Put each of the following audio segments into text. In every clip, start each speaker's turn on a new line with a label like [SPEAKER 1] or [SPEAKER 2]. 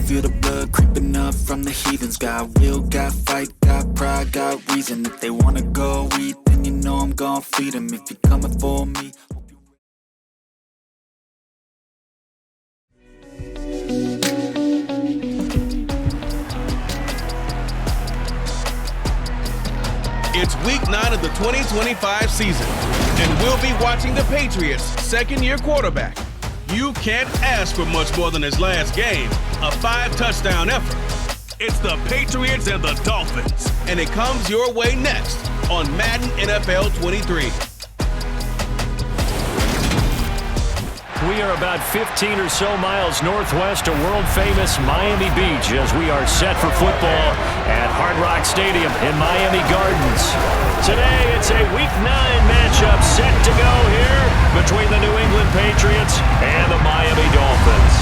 [SPEAKER 1] feel the blood creeping up from the heathens. Got will, got fight, got pride, got reason. If they wanna go eat, then you know I'm gon' feed them. If you're coming for me,
[SPEAKER 2] It's week 9 of the 2025 season, and we'll be watching the Patriots' second-year quarterback. You can't ask for much more than his last game, a 5-touchdown effort. It's the Patriots and the Dolphins, and it comes your way next on Madden NFL 23.
[SPEAKER 3] We are about 15 or so miles northwest of world-famous Miami Beach as we are set for football at Hard Rock Stadium in Miami Gardens. Today, it's a Week 9 matchup set to go here between the New England Patriots and the Miami Dolphins.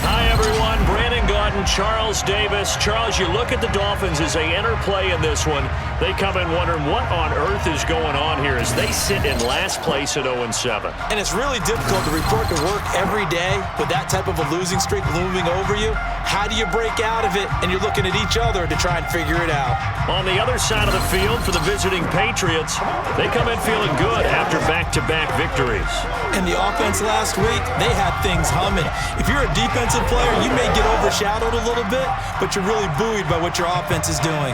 [SPEAKER 3] Hi, everyone. Brandon Gaudin, Charles Davis. Charles, you look at the Dolphins as they enter play in this one. They come in wondering what on earth is going on here as they sit in last place at 0-7.
[SPEAKER 4] And it's really difficult to report to work every day with that type of a losing streak looming over you. How do you break out of it? And you're looking at each other to try and figure it out.
[SPEAKER 3] On the other side of the field for the visiting Patriots, they come in feeling good after back-to-back victories.
[SPEAKER 4] In the offense last week, they had things humming. If you're a defensive player, you may get overshadowed a little bit, but you're really buoyed by what your offense is doing.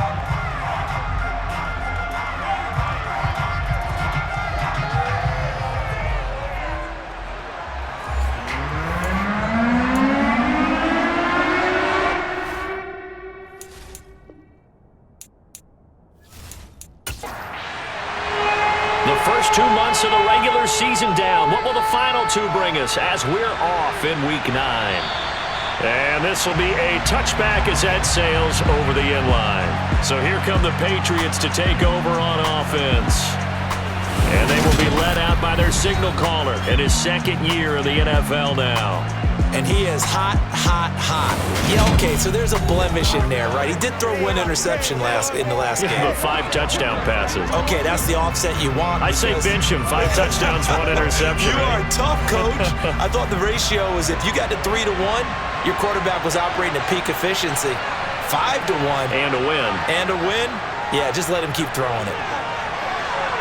[SPEAKER 3] First 2 months of the regular season down. What will the final 2 bring us as we're off in Week 9? And this will be a touchback as that sails over the inline. So here come the Patriots to take over on offense. And they will be led out by their signal caller in his second year in the NFL now.
[SPEAKER 4] And he is hot, hot, hot. Yeah, okay, so there's a blemish in there, right? He did throw 1 interception in the last game.
[SPEAKER 3] But 5 touchdown passes.
[SPEAKER 4] Okay, that's the offset you want.
[SPEAKER 3] I say bench him. 5 touchdowns, 1 interception.
[SPEAKER 4] You are tough, coach. I thought the ratio was if you got to 3-1, your quarterback was operating at peak efficiency. 5-1.
[SPEAKER 3] And a win.
[SPEAKER 4] And a win? Yeah, just let him keep throwing it.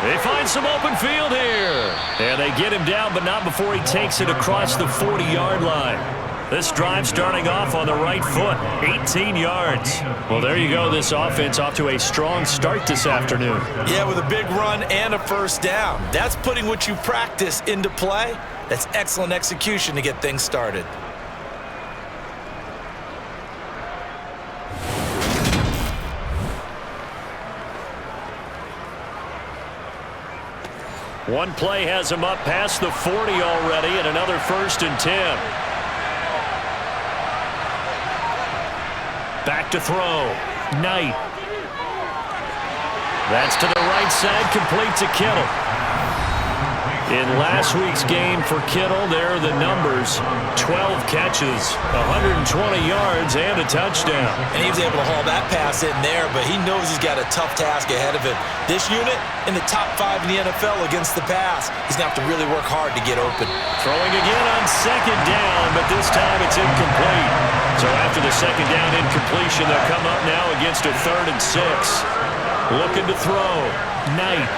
[SPEAKER 3] They find some open field here. And they get him down, but not before he takes it across the 40-yard line. This drive starting off on the right foot, 18 yards. Well, there you go. This offense off to a strong start this afternoon.
[SPEAKER 4] Yeah, with a big run and a first down. That's putting what you practice into play. That's excellent execution to get things started.
[SPEAKER 3] One play has him up past the 40 already, and another 1st and 10. Back to throw. Knight. That's to the right side, complete to Kittle. In last week's game for Kittle, there are the numbers. 12 catches, 120 yards, and a touchdown.
[SPEAKER 4] And he was able to haul that pass in there, but he knows he's got a tough task ahead of him. This unit in the top 5 in the NFL against the pass. He's going to have to really work hard to get open.
[SPEAKER 3] Throwing again on 2nd down, but this time it's incomplete. So after the 2nd down incompletion, they'll come up now against a 3rd and 6. Looking to throw. Knight.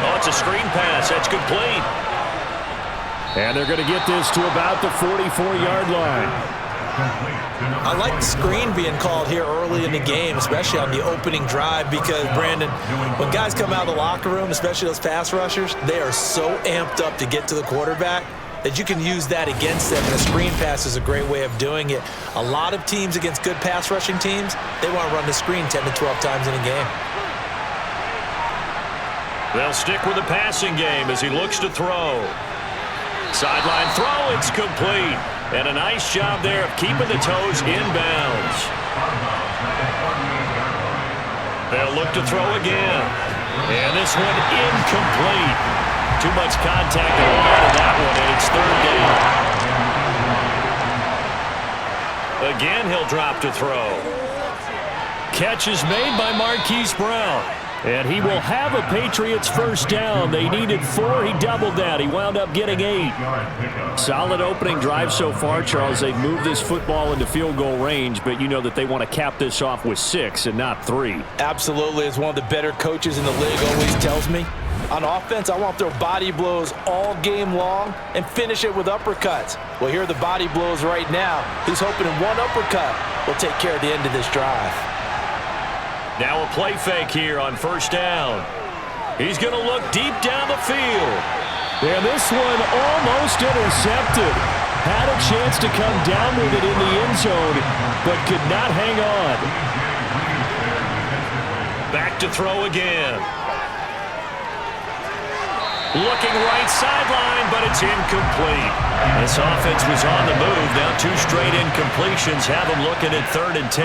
[SPEAKER 3] Oh, it's a screen pass. That's complete. And they're going to get this to about the 44-yard line.
[SPEAKER 4] I like the screen being called here early in the game, especially on the opening drive, because, Brandon, when guys come out of the locker room, especially those pass rushers, they are so amped up to get to the quarterback that you can use that against them, and a screen pass is a great way of doing it. A lot of teams against good pass rushing teams, they want to run the screen 10 to 12 times in a game.
[SPEAKER 3] They'll stick with the passing game as he looks to throw. Sideline throw, it's complete. And a nice job there of keeping the toes inbounds. They'll look to throw again. And this one incomplete. Too much contact on the line of that one, and it's 3rd down. Again, he'll drop to throw. Catch is made by Marquise Brown. And he will have a Patriots first down. They needed 4. He doubled that. He wound up getting 8. Solid opening drive so far, Charles. They've moved this football into field goal range, but you know that they want to cap this off with 6 and not 3.
[SPEAKER 4] Absolutely. As one of the better coaches in the league always tells me, on offense, I want to throw body blows all game long and finish it with uppercuts. Well, here are the body blows right now. He's hoping one uppercut will take care of the end of this drive.
[SPEAKER 3] Now a play fake here on first down. He's going to look deep down the field. And this one almost intercepted. Had a chance to come down with it in the end zone, but could not hang on. Back to throw again. Looking right sideline, but it's incomplete. This offense was on the move. Now 2 straight incompletions have them looking at 3rd and 10.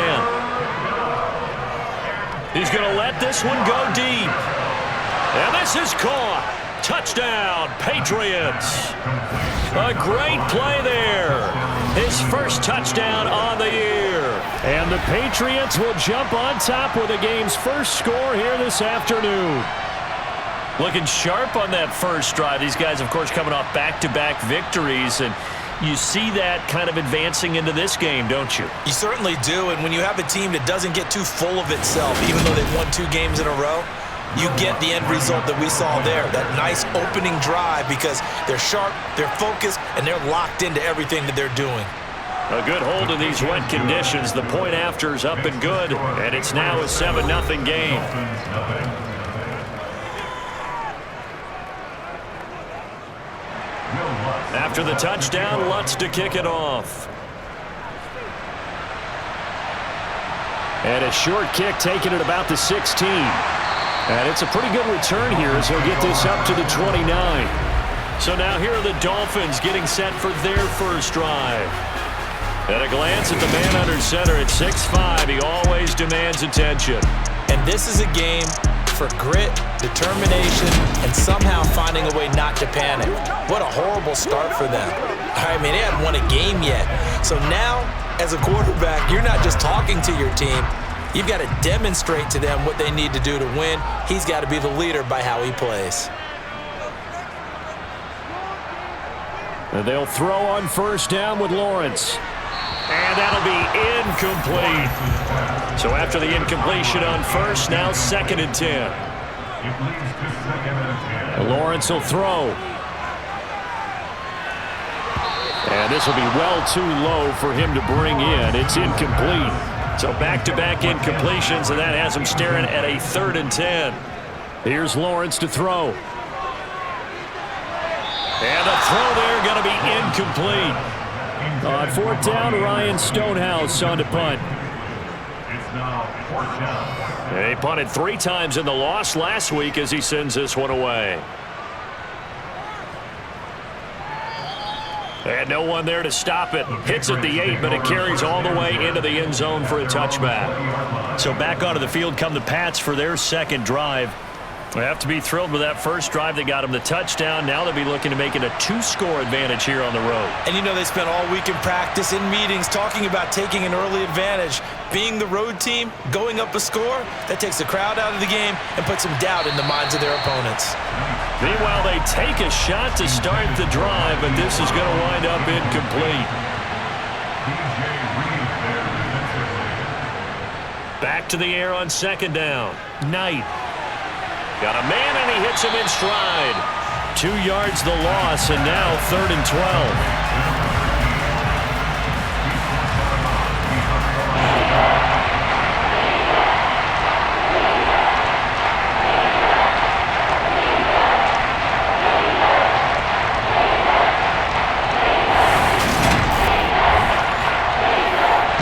[SPEAKER 3] He's going to let this one go deep. And this is caught. Touchdown, Patriots. A great play there. His first touchdown on the year. And the Patriots will jump on top with the game's first score here this afternoon. Looking sharp on that first drive. These guys, of course, coming off back-to-back victories, and you see that kind of advancing into this game, don't you?
[SPEAKER 4] You certainly do, and when you have a team that doesn't get too full of itself, even though they've won 2 games in a row, you get the end result that we saw there, that nice opening drive, because they're sharp, they're focused, and they're locked into everything that they're doing.
[SPEAKER 3] A good hold in these wet conditions. The point after is up and good, and it's now a 7-0 game. After the touchdown, Lutz to kick it off. And a short kick taken at about the 16. And it's a pretty good return here as he'll get this up to the 29. So now here are the Dolphins getting set for their first drive. At a glance at the man under center at 6'5", he always demands attention.
[SPEAKER 4] And this is a game for grit, determination, and somehow finding a way not to panic. What a horrible start for them. I mean, they haven't won a game yet. So now, as a quarterback, you're not just talking to your team. You've got to demonstrate to them what they need to do to win. He's got to be the leader by how he plays.
[SPEAKER 3] And they'll throw on first down with Lawrence. And that'll be incomplete. So after the incompletion on first, now 2nd and 10. Lawrence will throw. And this will be well too low for him to bring in. It's incomplete. So back-to-back incompletions, and that has him staring at a 3rd and 10. Here's Lawrence to throw. And the throw there going to be incomplete. On 4th down, Ryan Stonehouse on to punt. He punted 3 times in the loss last week as he sends this one away. And no one there to stop it. Hits at the 8, but it carries all the way into the end zone for a touchback. So back onto the field come the Pats for their 2nd drive. They have to be thrilled with that first drive. They got him the touchdown. Now they'll be looking to make it a 2-score advantage here on the road.
[SPEAKER 4] And you know, they spent all week in practice, in meetings, talking about taking an early advantage. Being the road team, going up a score, that takes the crowd out of the game and puts some doubt in the minds of their opponents.
[SPEAKER 3] Meanwhile, they take a shot to start the drive, but this is going to wind up incomplete. Back to the air on 2nd down. Knight. Got a man, and he hits him in stride. 2 yards the loss, and now 3rd and 12.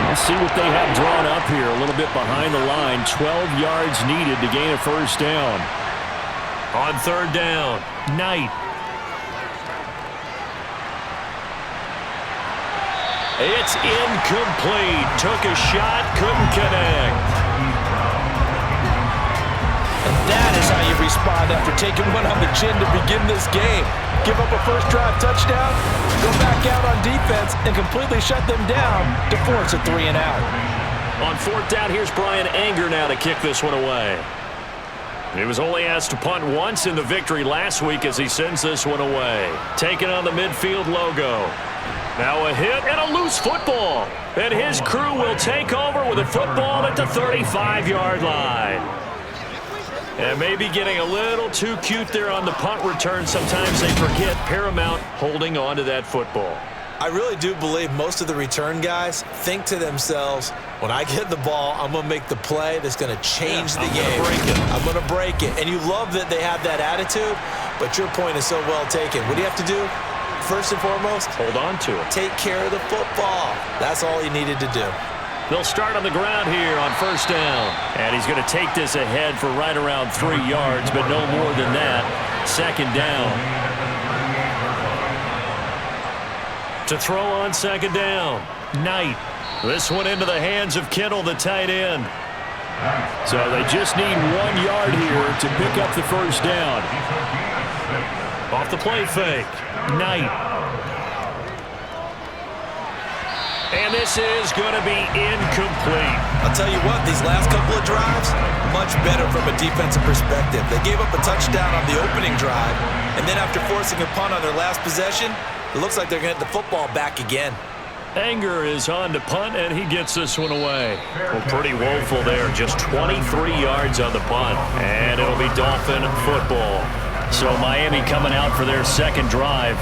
[SPEAKER 3] Let's see what they have drawn up here. A little bit behind the line. 12 yards needed to gain a first down. On 3rd down, Knight. It's incomplete. Took a shot, couldn't connect.
[SPEAKER 4] And that is how you respond after taking one on the chin to begin this game. Give up a first drive touchdown, go back out on defense, and completely shut them down to force a 3-and-out.
[SPEAKER 3] On 4th down, here's Brian Anger now to kick this one away. He was only asked to punt once in the victory last week as he sends this one away. Taking on the midfield logo. Now a hit and a loose football. And his crew will take over with a football at the 35-yard line. And maybe getting a little too cute there on the punt return. Sometimes they forget paramount holding on to that football.
[SPEAKER 4] I really do believe most of the return guys think to themselves, when I get the ball, I'm going to make the play that's going to change the game. I'm going to break it. And you love that they have that attitude, but your point is so well taken. What do you have to do? First and foremost,
[SPEAKER 3] hold on to it.
[SPEAKER 4] Take care of the football. That's all he needed to do.
[SPEAKER 3] They'll start on the ground here on first down. And he's going to take this ahead for right around 3 yards, but no more than that. Second down. To throw on second down. Knight. This one into the hands of Kittle, the tight end. So they just need 1 yard here to pick up the first down. Off the play fake. Knight. And this is going to be incomplete.
[SPEAKER 4] I'll tell you what, these last couple of drives, much better from a defensive perspective. They gave up a touchdown on the opening drive, and then after forcing a punt on their last possession, it looks like they're going to get the football back again.
[SPEAKER 3] Anger is on to punt, and he gets this one away. Well, pretty woeful there. Just 23 yards on the punt, and it'll be Dolphin football. So Miami coming out for their second drive.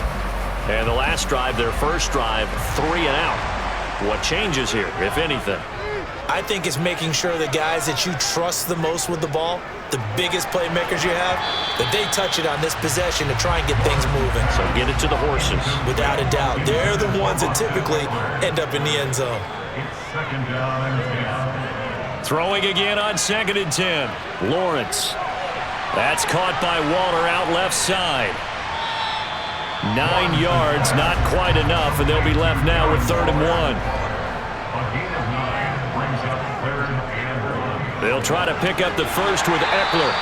[SPEAKER 3] And the last drive, their first drive, 3 and out. What changes here, if anything?
[SPEAKER 4] I think it's making sure the guys that you trust the most with the ball, the biggest playmakers you have, that they touch it on this possession to try and get things moving.
[SPEAKER 3] So get it to the horses.
[SPEAKER 4] Without a doubt. They're the ones that typically end up in the end zone.
[SPEAKER 3] Throwing again on 2nd and 10. Lawrence. That's caught by Waller out left side. 9 yards, not quite enough, and they'll be left now with 3rd and 1. They'll try to pick up the first with Eckler.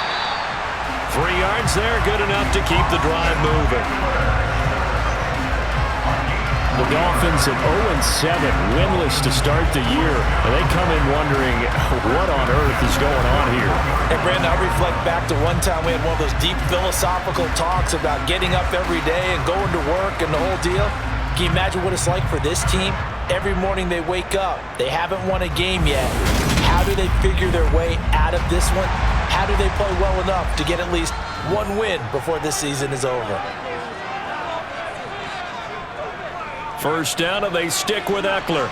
[SPEAKER 3] 3 yards there, good enough to keep the drive moving. The Dolphins at 0-7, winless to start the year. And they come in wondering what on earth is going on here.
[SPEAKER 4] Hey, Brandon, I reflect back to one time we had one of those deep philosophical talks about getting up every day and going to work and the whole deal. Can you imagine what it's like for this team? Every morning they wake up. They haven't won a game yet. How do they figure their way out of this one? How do they play well enough to get at least one win before this season is over?
[SPEAKER 3] First down, and they stick with Eckler.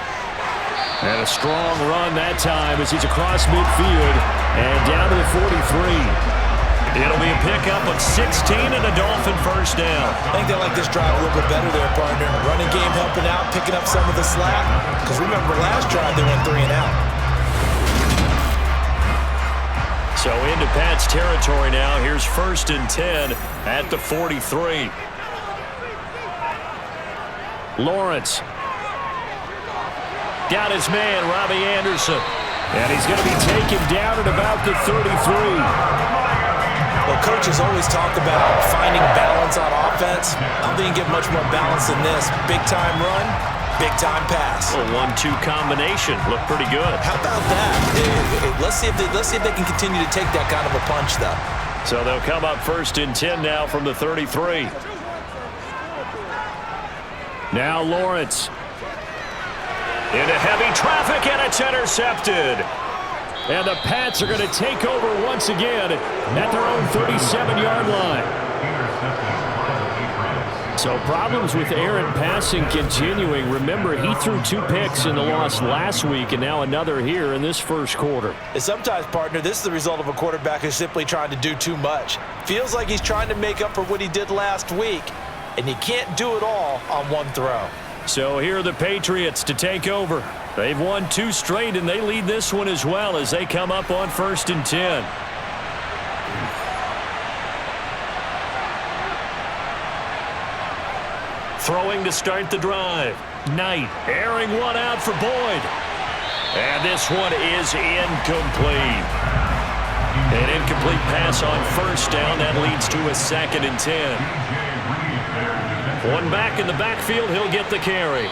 [SPEAKER 3] And a strong run that time as he's across midfield and down to the 43. It'll be a pickup of 16 and a Dolphin first down.
[SPEAKER 4] I think they like this drive a little bit better there, partner. Running game helping out, picking up some of the slack. Because remember, last drive they went 3 and out.
[SPEAKER 3] So into Pat's territory now. Here's 1st and 10 at the 43. Lawrence. Got his man, Robbie Anderson. And he's going to be taken down at about the 33.
[SPEAKER 4] Well, coaches always talk about finding balance on offense. I don't think you get much more balance than this. Big-time run, big-time pass.
[SPEAKER 3] A 1-2 combination. Looked pretty good.
[SPEAKER 4] How about that? Let's see if they can continue to take that kind of a punch, though.
[SPEAKER 3] So they'll come up 1st and 10 now from the 33. Now Lawrence. Into heavy traffic, and it's intercepted. And the Pats are going to take over once again at their own 37-yard line. So problems with Aaron passing continuing. Remember, he threw 2 picks in the loss last week, and now another here in this first quarter.
[SPEAKER 4] And sometimes, partner, this is the result of a quarterback who's simply trying to do too much. Feels like he's trying to make up for what he did last week, and you can't do it all on one throw.
[SPEAKER 3] So here are the Patriots to take over. They've won 2 straight, and they lead this one as well as they come up on 1st and 10. Throwing to start the drive. Knight airing one out for Boyd. And this one is incomplete. An incomplete pass on 1st down. That leads to a 2nd and 10. One back in the backfield. He'll get the carry.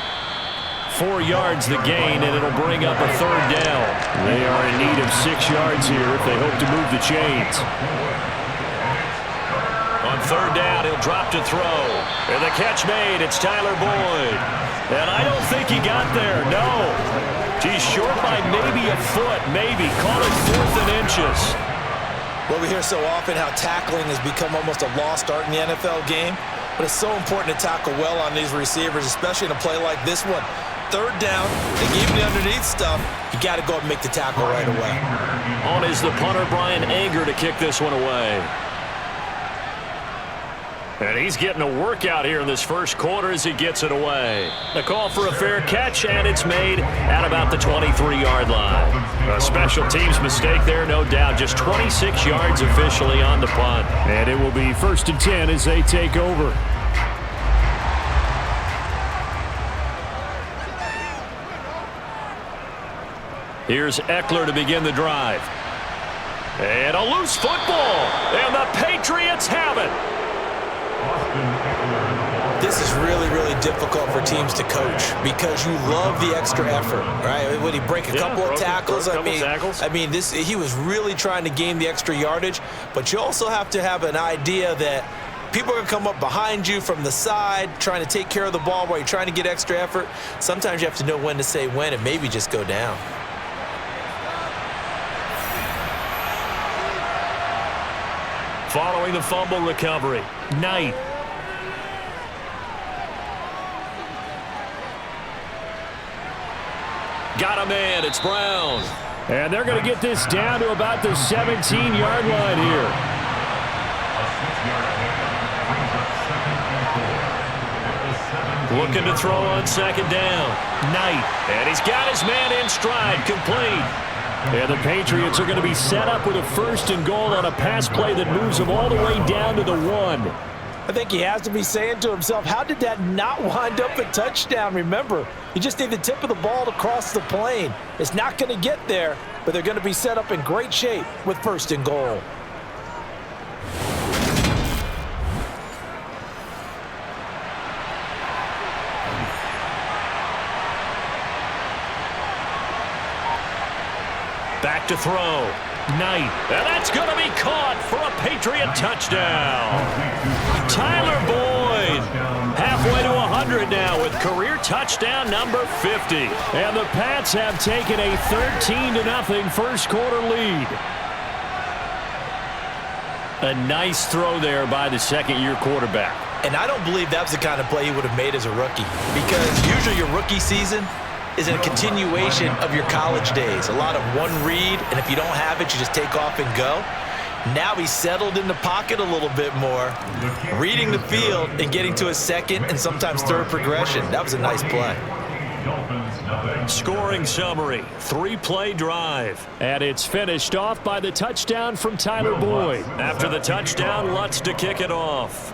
[SPEAKER 3] 4 yards the gain, and it'll bring up a third down. They are in need of 6 yards here if they hope to move the chains. On third down, he'll drop to throw. And the catch made, it's Tyler Boyd. And I don't think he got there, no. He's short by maybe a foot, maybe. Call it 4th and inches.
[SPEAKER 4] Well, we hear so often how tackling has become almost a lost art in the NFL game. But it's so important to tackle well on these receivers, especially in a play like this one. Third down, they gave him the underneath stuff. You got to go and make the tackle right away.
[SPEAKER 3] On is the punter, Brian Anger, to kick this one away. And he's getting a workout here in this first quarter as he gets it away. The call for a fair catch, and it's made at about the 23-yard line. A special teams mistake there, no doubt. Just 26 yards officially on the punt. And it will be 1st and 10 as they take over. Here's Eckler to begin the drive. And a loose football. And the Patriots have it.
[SPEAKER 4] This is really, really difficult for teams to coach because you love the extra effort, right? Would he break a couple of tackles? I mean, he was really trying to gain the extra yardage, but you also have to have an idea that people are going to come up behind you from the side trying to take care of the ball while you're trying to get extra effort. Sometimes you have to know when to say when and maybe just go down.
[SPEAKER 3] Following the fumble recovery, Knight. Got a man, it's Brown. And they're going to get this down to about the 17-yard line here. Looking to throw on 2nd down. Knight. And he's got his man in stride, complete. And the Patriots are going to be set up with a 1st and goal on a pass play that moves them all the way down to the 1.
[SPEAKER 4] I think he has to be saying to himself, how did that not wind up a touchdown? Remember, you just need the tip of the ball to cross the plane. It's not going to get there, but they're going to be set up in great shape with 1st and goal.
[SPEAKER 3] Back to throw. Knight. And that's going to be caught for a Patriot touchdown. Tyler Boyd. Halfway to 100 now with career touchdown number 50. And the Pats have taken a 13-0 first quarter lead. A nice throw there by the second-year quarterback.
[SPEAKER 4] And I don't believe that was the kind of play he would have made as a rookie, because usually your rookie season is a continuation of your college days. A lot of one read, and if you don't have it, you just take off and go. Now he's settled in the pocket a little bit more, reading the field and getting to his 2nd and sometimes 3rd progression. That was a nice play.
[SPEAKER 3] Scoring summary, 3-play drive. And it's finished off by the touchdown from Tyler Boyd. After the touchdown, Lutz to kick it off.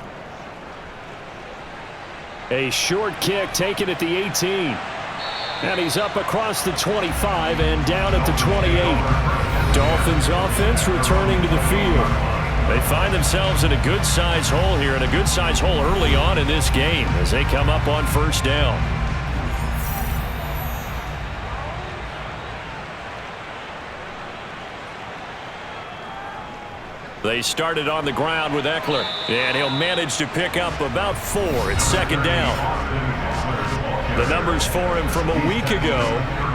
[SPEAKER 3] A short kick taken at the 18. And he's up across the 25 and down at the 28. Dolphins offense returning to the field. They find themselves in a good-sized hole here, and a good-sized hole early on in this game as they come up on 1st down. They started on the ground with Eckler, and he'll manage to pick up about 4. It's 2nd down. The numbers for him from a week ago,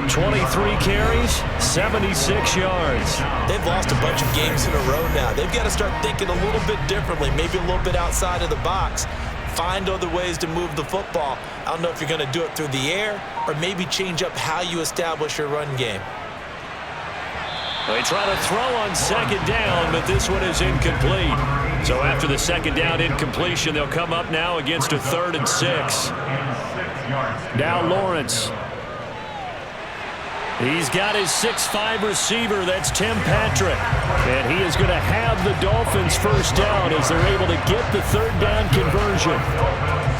[SPEAKER 3] 23 carries, 76 yards.
[SPEAKER 4] They've lost a bunch of games in a row now. They've got to start thinking a little bit differently, maybe a little bit outside of the box. Find other ways to move the football. I don't know if you're going to do it through the air or maybe change up how you establish your run game.
[SPEAKER 3] They try to throw on 2nd down, but this one is incomplete. So after the 2nd down incompletion, they'll come up now against a 3rd and 6. Now Lawrence. He's got his 6'5" receiver. That's Tim Patrick. And he is going to have the Dolphins 1st down as they're able to get the 3rd down conversion.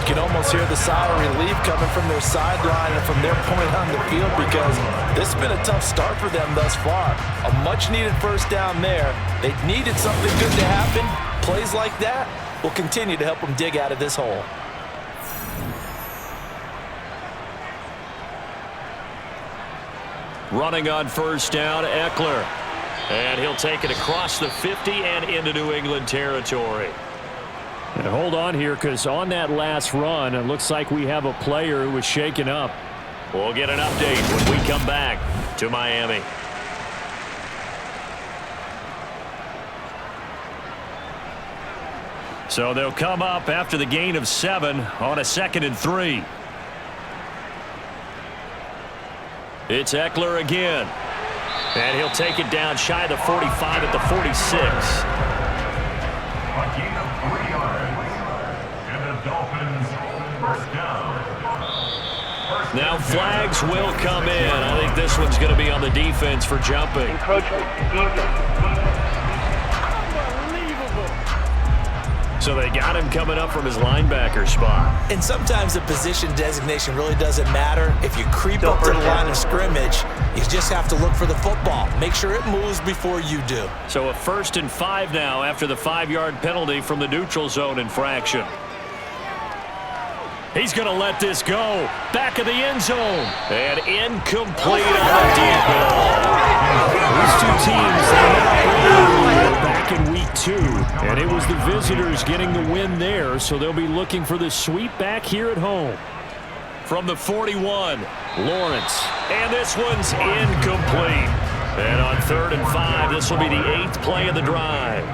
[SPEAKER 4] You can almost hear the sigh of relief coming from their sideline and from their point on the field, because this has been a tough start for them thus far. A much-needed 1st down there. They needed something good to happen. Plays like that will continue to help them dig out of this hole.
[SPEAKER 3] Running on first down, Eckler. And he'll take it across the 50 and into New England territory.
[SPEAKER 5] And hold on here, because on that last run, it looks like we have a player who was shaken up.
[SPEAKER 3] We'll get an update when we come back to Miami. So they'll come up after the gain of 7 on a 2nd and 3. It's Eckler again. And he'll take it down shy of the 45 at the 46.
[SPEAKER 6] A gain of 3 yards. And the Dolphins first down.
[SPEAKER 3] Now flags will come in. I think this one's going to be on the defense for jumping.
[SPEAKER 7] Encroachment, defense.
[SPEAKER 3] So they got him coming up from his linebacker spot.
[SPEAKER 4] And sometimes the position designation really doesn't matter. If you creep up to the line of scrimmage, you just have to look for the football. Make sure it moves before you do.
[SPEAKER 3] So a 1st and 5 now after the 5-yard penalty from the neutral zone infraction. He's going to let this go. Back of the end zone. And incomplete on the deep ball.
[SPEAKER 5] These two teams, they back in week 2, and it was the visitors getting the win there, so they'll be looking for the sweep back here at home.
[SPEAKER 3] From the 41, Lawrence. And this one's incomplete. And on 3rd and 5, this will be the 8th play of the drive.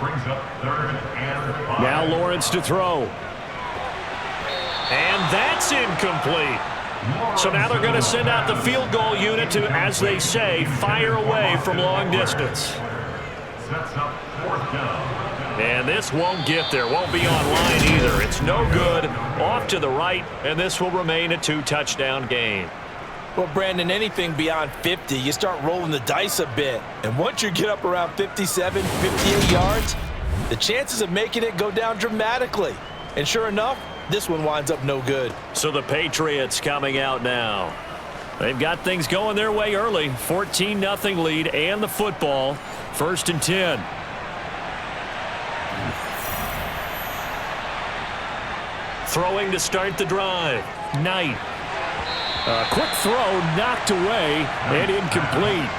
[SPEAKER 6] Brings up 3rd and 5.
[SPEAKER 5] Now Lawrence to throw.
[SPEAKER 3] And that's incomplete. So now they're going to send out the field goal unit to, as they say, fire away from long distance.
[SPEAKER 6] Sets up 4th down.
[SPEAKER 3] And this won't get there. Won't be online either. It's no good. Off to the right, and this will remain a 2-touchdown game.
[SPEAKER 4] Well, Brandon, anything beyond 50, you start rolling the dice a bit. And once you get up around 57, 58 yards, the chances of making it go down dramatically. And sure enough, this one winds up no good.
[SPEAKER 3] So the Patriots coming out now. They've got things going their way early. 14-0 lead and the football. 1st and 10. Throwing to start the drive. Knight.
[SPEAKER 5] A quick throw knocked away and incomplete.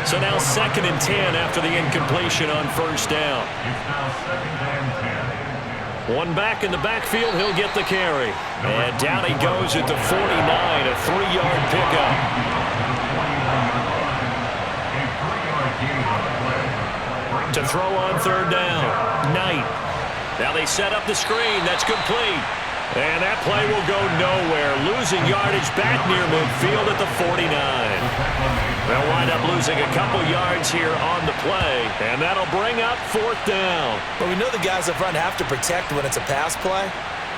[SPEAKER 3] So now 2nd and 10 after the incompletion on 1st down.
[SPEAKER 6] It's now 2nd and 10.
[SPEAKER 3] One back in the backfield, he'll get the carry. And down he goes at the 49, a 3-yard pickup. To throw on 3rd down. Knight. Now they set up the screen. That's complete. And that play will go nowhere. Losing yardage back near midfield at the 49. They'll wind up losing a couple yards here on the play. And that'll bring up 4th down.
[SPEAKER 4] But we know the guys up front have to protect when it's a pass play,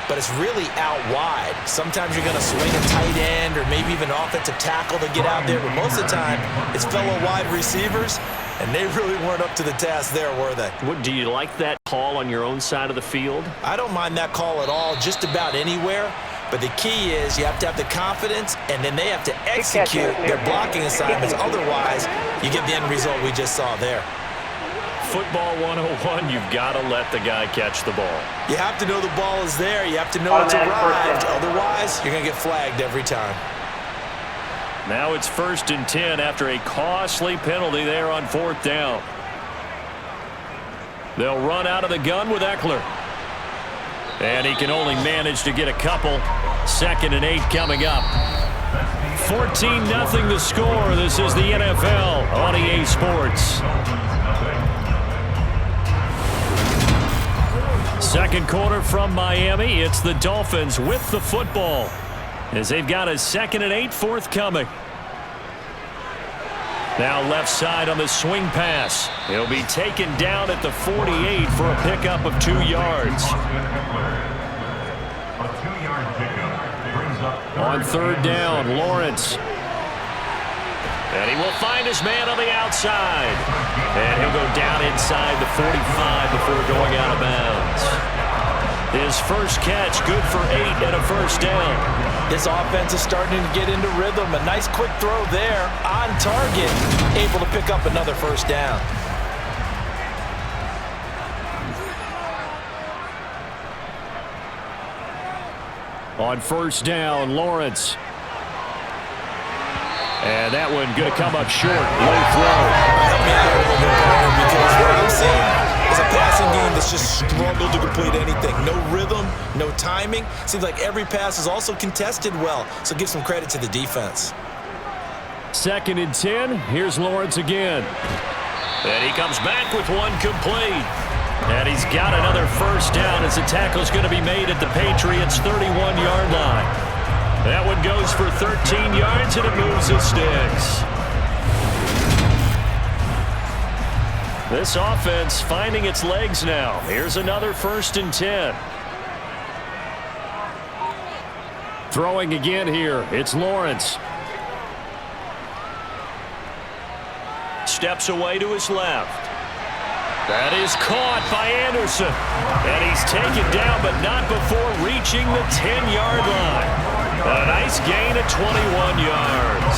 [SPEAKER 4] but it's really out wide. Sometimes you're going to swing a tight end or maybe even offensive tackle to get out there, but most of the time it's fellow wide receivers, and they really weren't up to the task there, were they?
[SPEAKER 3] Do you like that call on your own side of the field?
[SPEAKER 4] I don't mind that call at all, just about anywhere. But the key is you have to have the confidence, and then they have to execute their blocking assignments. Otherwise, you get the end result we just saw there.
[SPEAKER 3] Football 101, you've got to let the guy catch the ball.
[SPEAKER 4] You have to know the ball is there. You have to know it's arrived. Otherwise, you're going to get flagged every time.
[SPEAKER 3] Now it's 1st and 10 after a costly penalty there on 4th down. They'll run out of the gun with Eckler. And he can only manage to get a couple. 2nd and 8 coming up. 14-0 the score. This is the NFL on EA Sports. 2nd quarter from Miami. It's the Dolphins with the football, as they've got a 2nd and 8 forthcoming. Now left side on the swing pass. He'll be taken down at the 48 for a pickup of 2 yards.
[SPEAKER 6] A 2-yard pickup brings up
[SPEAKER 3] On 3rd down, Lawrence. And he will find his man on the outside. And he'll go down inside the 45 before going out of bounds. His first catch, good for 8 and a 1st down.
[SPEAKER 4] This offense is starting to get into rhythm. A nice quick throw there on target. Able to pick up another 1st down. On
[SPEAKER 5] 1st down, Lawrence. And that one going to come up short. Low throw.
[SPEAKER 4] Help me out a little bit, Brandon, because what I'm seeing is a passing game that's just struggled to complete anything. No rhythm, no timing. Seems like every pass is also contested well, so give some credit to the defense.
[SPEAKER 5] 2nd and 10. Here's Lawrence again.
[SPEAKER 3] And he comes back with one complete. And he's got another first down as the tackle's going to be made at the Patriots' 31-yard line. That one goes for 13 yards, and it moves the sticks. This offense finding its legs now. Here's another 1st and 10.
[SPEAKER 5] Throwing again here. It's Lawrence.
[SPEAKER 3] Steps away to his left. That is caught by Anderson. And he's taken down, but not before reaching the 10-yard line. A nice gain of 21 yards.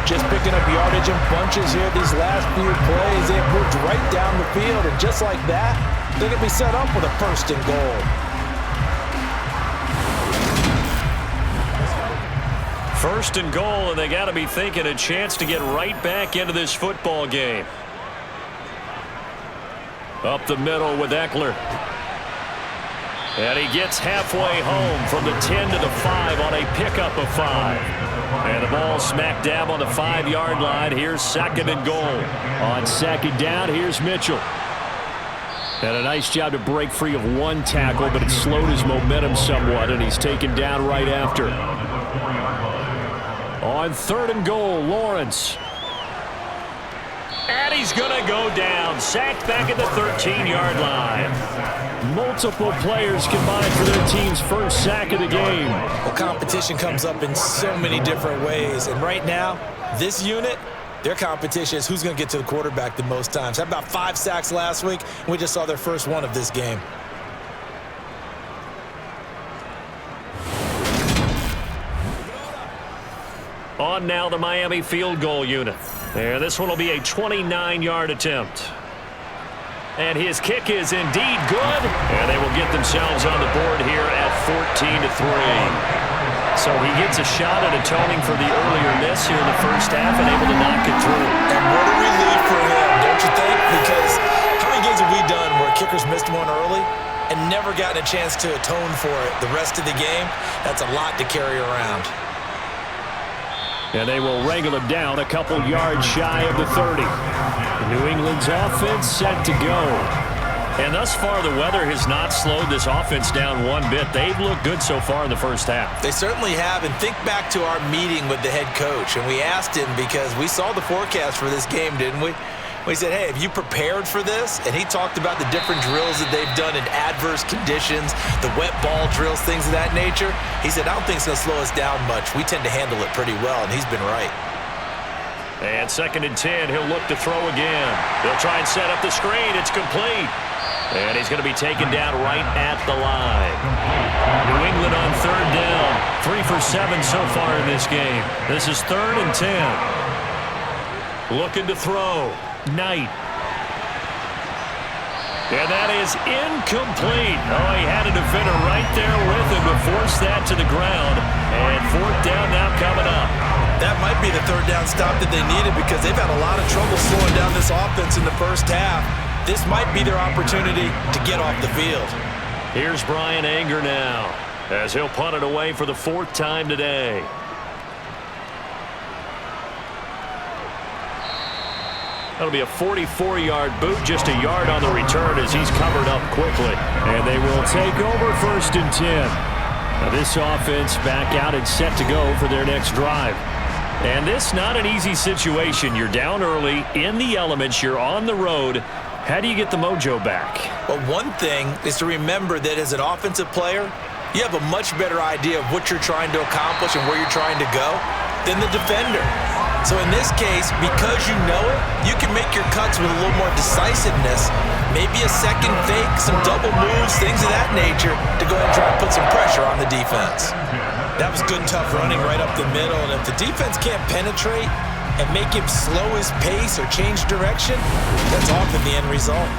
[SPEAKER 4] Just picking up yardage in bunches here these last few plays. They have moved right down the field, and just like that, they're going to be set up with a 1st and goal.
[SPEAKER 3] 1st and goal, and they got to be thinking a chance to get right back into this football game. Up the middle with Eckler. And he gets halfway home from the 10 to the 5 on a pickup of 5. And the ball smack dab on the 5-yard line. Here's 2nd and goal.
[SPEAKER 5] On 2nd down, here's Mitchell. And a nice job to break free of one tackle, but it slowed his momentum somewhat, and he's taken down right after. On 3rd and goal, Lawrence.
[SPEAKER 3] And he's going to go down. Sacked back at the 13-yard line.
[SPEAKER 5] Multiple players combined for their team's first sack of the game.
[SPEAKER 4] Well, competition comes up in so many different ways. And right now, this unit, their competition is who's going to get to the quarterback the most times. Had about 5 sacks last week, and we just saw their first one of this game.
[SPEAKER 3] On now the Miami field goal unit. And this one will be a 29-yard attempt. And his kick is indeed good. And they will get themselves on the board here at 14-3. So he gets a shot at atoning for the earlier miss here in the first half and able to knock it through.
[SPEAKER 4] And what a relief for him, don't you think? Because how many games have we done where kickers missed one early and never gotten a chance to atone for it the rest of the game? That's a lot to carry around.
[SPEAKER 5] And they will wrangle him down a couple yards shy of the 30. New England's offense set to go.
[SPEAKER 3] And thus far, the weather has not slowed this offense down one bit. They've looked good so far in the first half.
[SPEAKER 4] They certainly have. And think back to our meeting with the head coach. And we asked him because we saw the forecast for this game, didn't we? We said, hey, have you prepared for this? And he talked about the different drills that they've done in adverse conditions, the wet ball drills, things of that nature. He said, I don't think it's going to slow us down much. We tend to handle it pretty well, and he's been right.
[SPEAKER 3] And 2nd and 10, he'll look to throw again. They'll try and set up the screen. It's complete. And he's going to be taken down right at the line. New England on 3rd down. 3 for 7 so far in this game. This is 3rd and 10. Looking to throw. Knight. And that is incomplete. Oh, he had a defender right there with him to force that to the ground. And 4th down now coming up.
[SPEAKER 4] That might be the 3rd down stop that they needed because they've had a lot of trouble slowing down this offense in the first half. This might be their opportunity to get off the field.
[SPEAKER 3] Here's Brian Anger now as he'll punt it away for the 4th time today. That'll be a 44-yard boot, just a yard on the return as he's covered up quickly.
[SPEAKER 5] And they will take over 1st and 10. Now this offense back out and set to go for their next drive.
[SPEAKER 3] And this not an easy situation. You're down early, in the elements, you're on the road. How do you get the mojo back?
[SPEAKER 4] Well, one thing is to remember that as an offensive player, you have a much better idea of what you're trying to accomplish and where you're trying to go than the defender. So in this case, because you know it, you can make your cuts with a little more decisiveness, maybe a second fake, some double moves, things of that nature, to go ahead and try and put some pressure on the defense. That was good, tough running right up the middle, and if the defense can't penetrate and make him slow his pace or change direction, that's often the end result.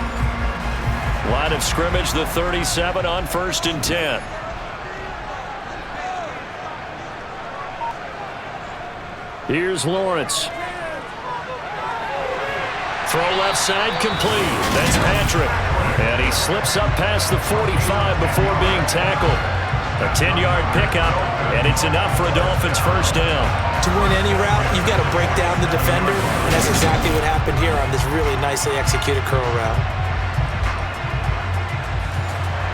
[SPEAKER 3] Line of scrimmage, the 37 on 1st and 10.
[SPEAKER 5] Here's Lawrence. Throw left side complete. That's Patrick. And he slips up past the 45 before being tackled. A 10-yard pickup, and it's enough for a Dolphins first down.
[SPEAKER 4] To win any route, you've got to break down the defender, and that's exactly what happened here on this really nicely executed curl route.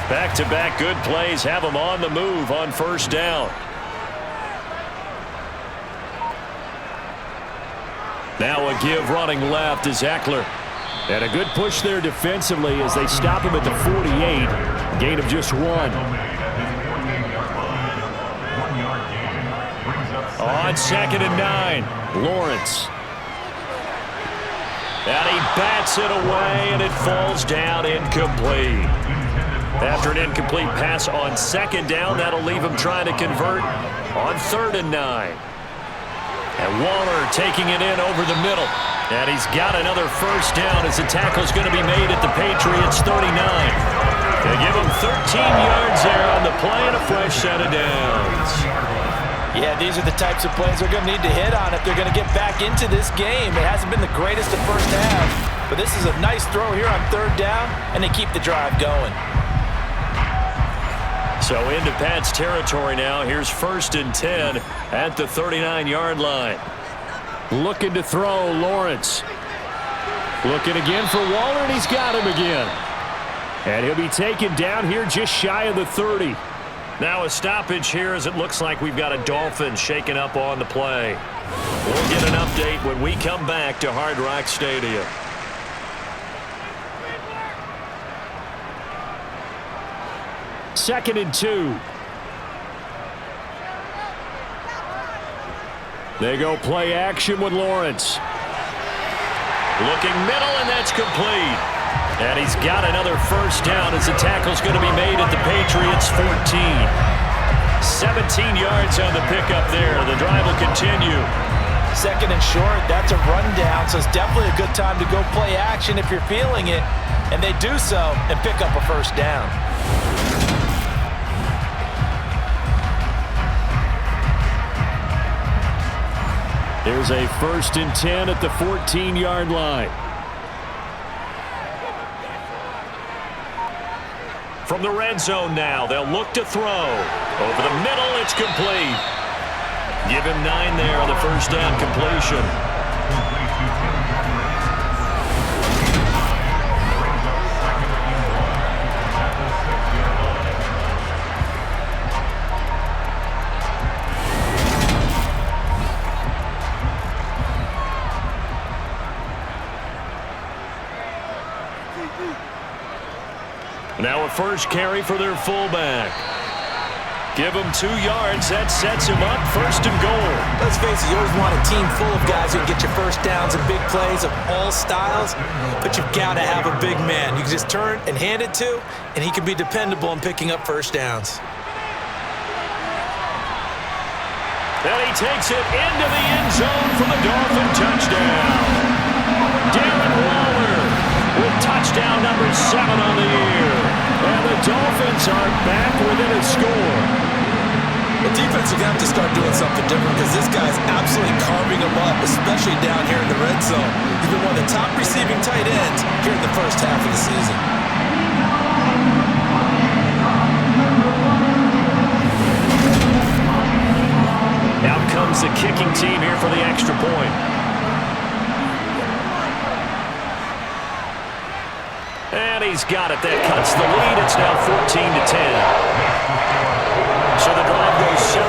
[SPEAKER 3] Back-to-back good plays have him on the move on first down. Now a give running left is Eckler. And a good push there defensively as they stop him at the 48. Gain of just 1. On 2nd and 9, Lawrence. And he bats it away, and it falls down incomplete. After an incomplete pass on 2nd down, that'll leave him trying to convert on 3rd and 9. And Waller taking it in over the middle. And he's got another first down as the tackle's going to be made at the Patriots 39. They give him 13 yards there on the play and a fresh set of downs.
[SPEAKER 4] Yeah, these are the types of plays they're going to need to hit on if they're going to get back into this game. It hasn't been the greatest of first half, but this is a nice throw here on 3rd down, and they keep the drive going.
[SPEAKER 3] So into Pat's territory now. Here's 1st and 10 at the 39-yard line.
[SPEAKER 5] Looking to throw, Lawrence. Looking again for Waller, and he's got him again. And he'll be taken down here just shy of the 30.
[SPEAKER 3] Now a stoppage here as it looks like we've got a Dolphin shaking up on the play. We'll get an update when we come back to Hard Rock Stadium.
[SPEAKER 5] Second and 2. They go play action with Lawrence.
[SPEAKER 3] Looking middle, and that's complete. And he's got another first down as the tackle's going to be made at the Patriots 14. 17 yards on the pickup there. The drive will continue.
[SPEAKER 4] 2nd and short, that's a rundown, so it's definitely a good time to go play action if you're feeling it. And they do so and pick up a first down.
[SPEAKER 5] There's a 1st and 10 at the 14-yard line.
[SPEAKER 3] From the red zone now, they'll look to throw. Over the middle, it's complete. Give him 9 there on the first down completion. Now a first carry for their fullback. Give him 2 yards. That sets him up 1st and goal.
[SPEAKER 4] Let's face it, you always want a team full of guys who can get your first downs and big plays of all styles, but you've got to have a big man you can just turn and hand it to, and he can be dependable in picking up first downs.
[SPEAKER 3] And he takes it into the end zone for the Dolphin touchdown. Darren Waller with touchdown number 7 on the year. And the Dolphins are back within a score.
[SPEAKER 4] The defense is going to have to start doing something different because this guy's absolutely carving them up, especially down here in the red zone. He's been one of the top receiving tight ends here in the first half of the season.
[SPEAKER 3] Out comes the kicking team here for the extra point. And he's got it. That cuts the lead. It's now 14-10. So the drive goes 75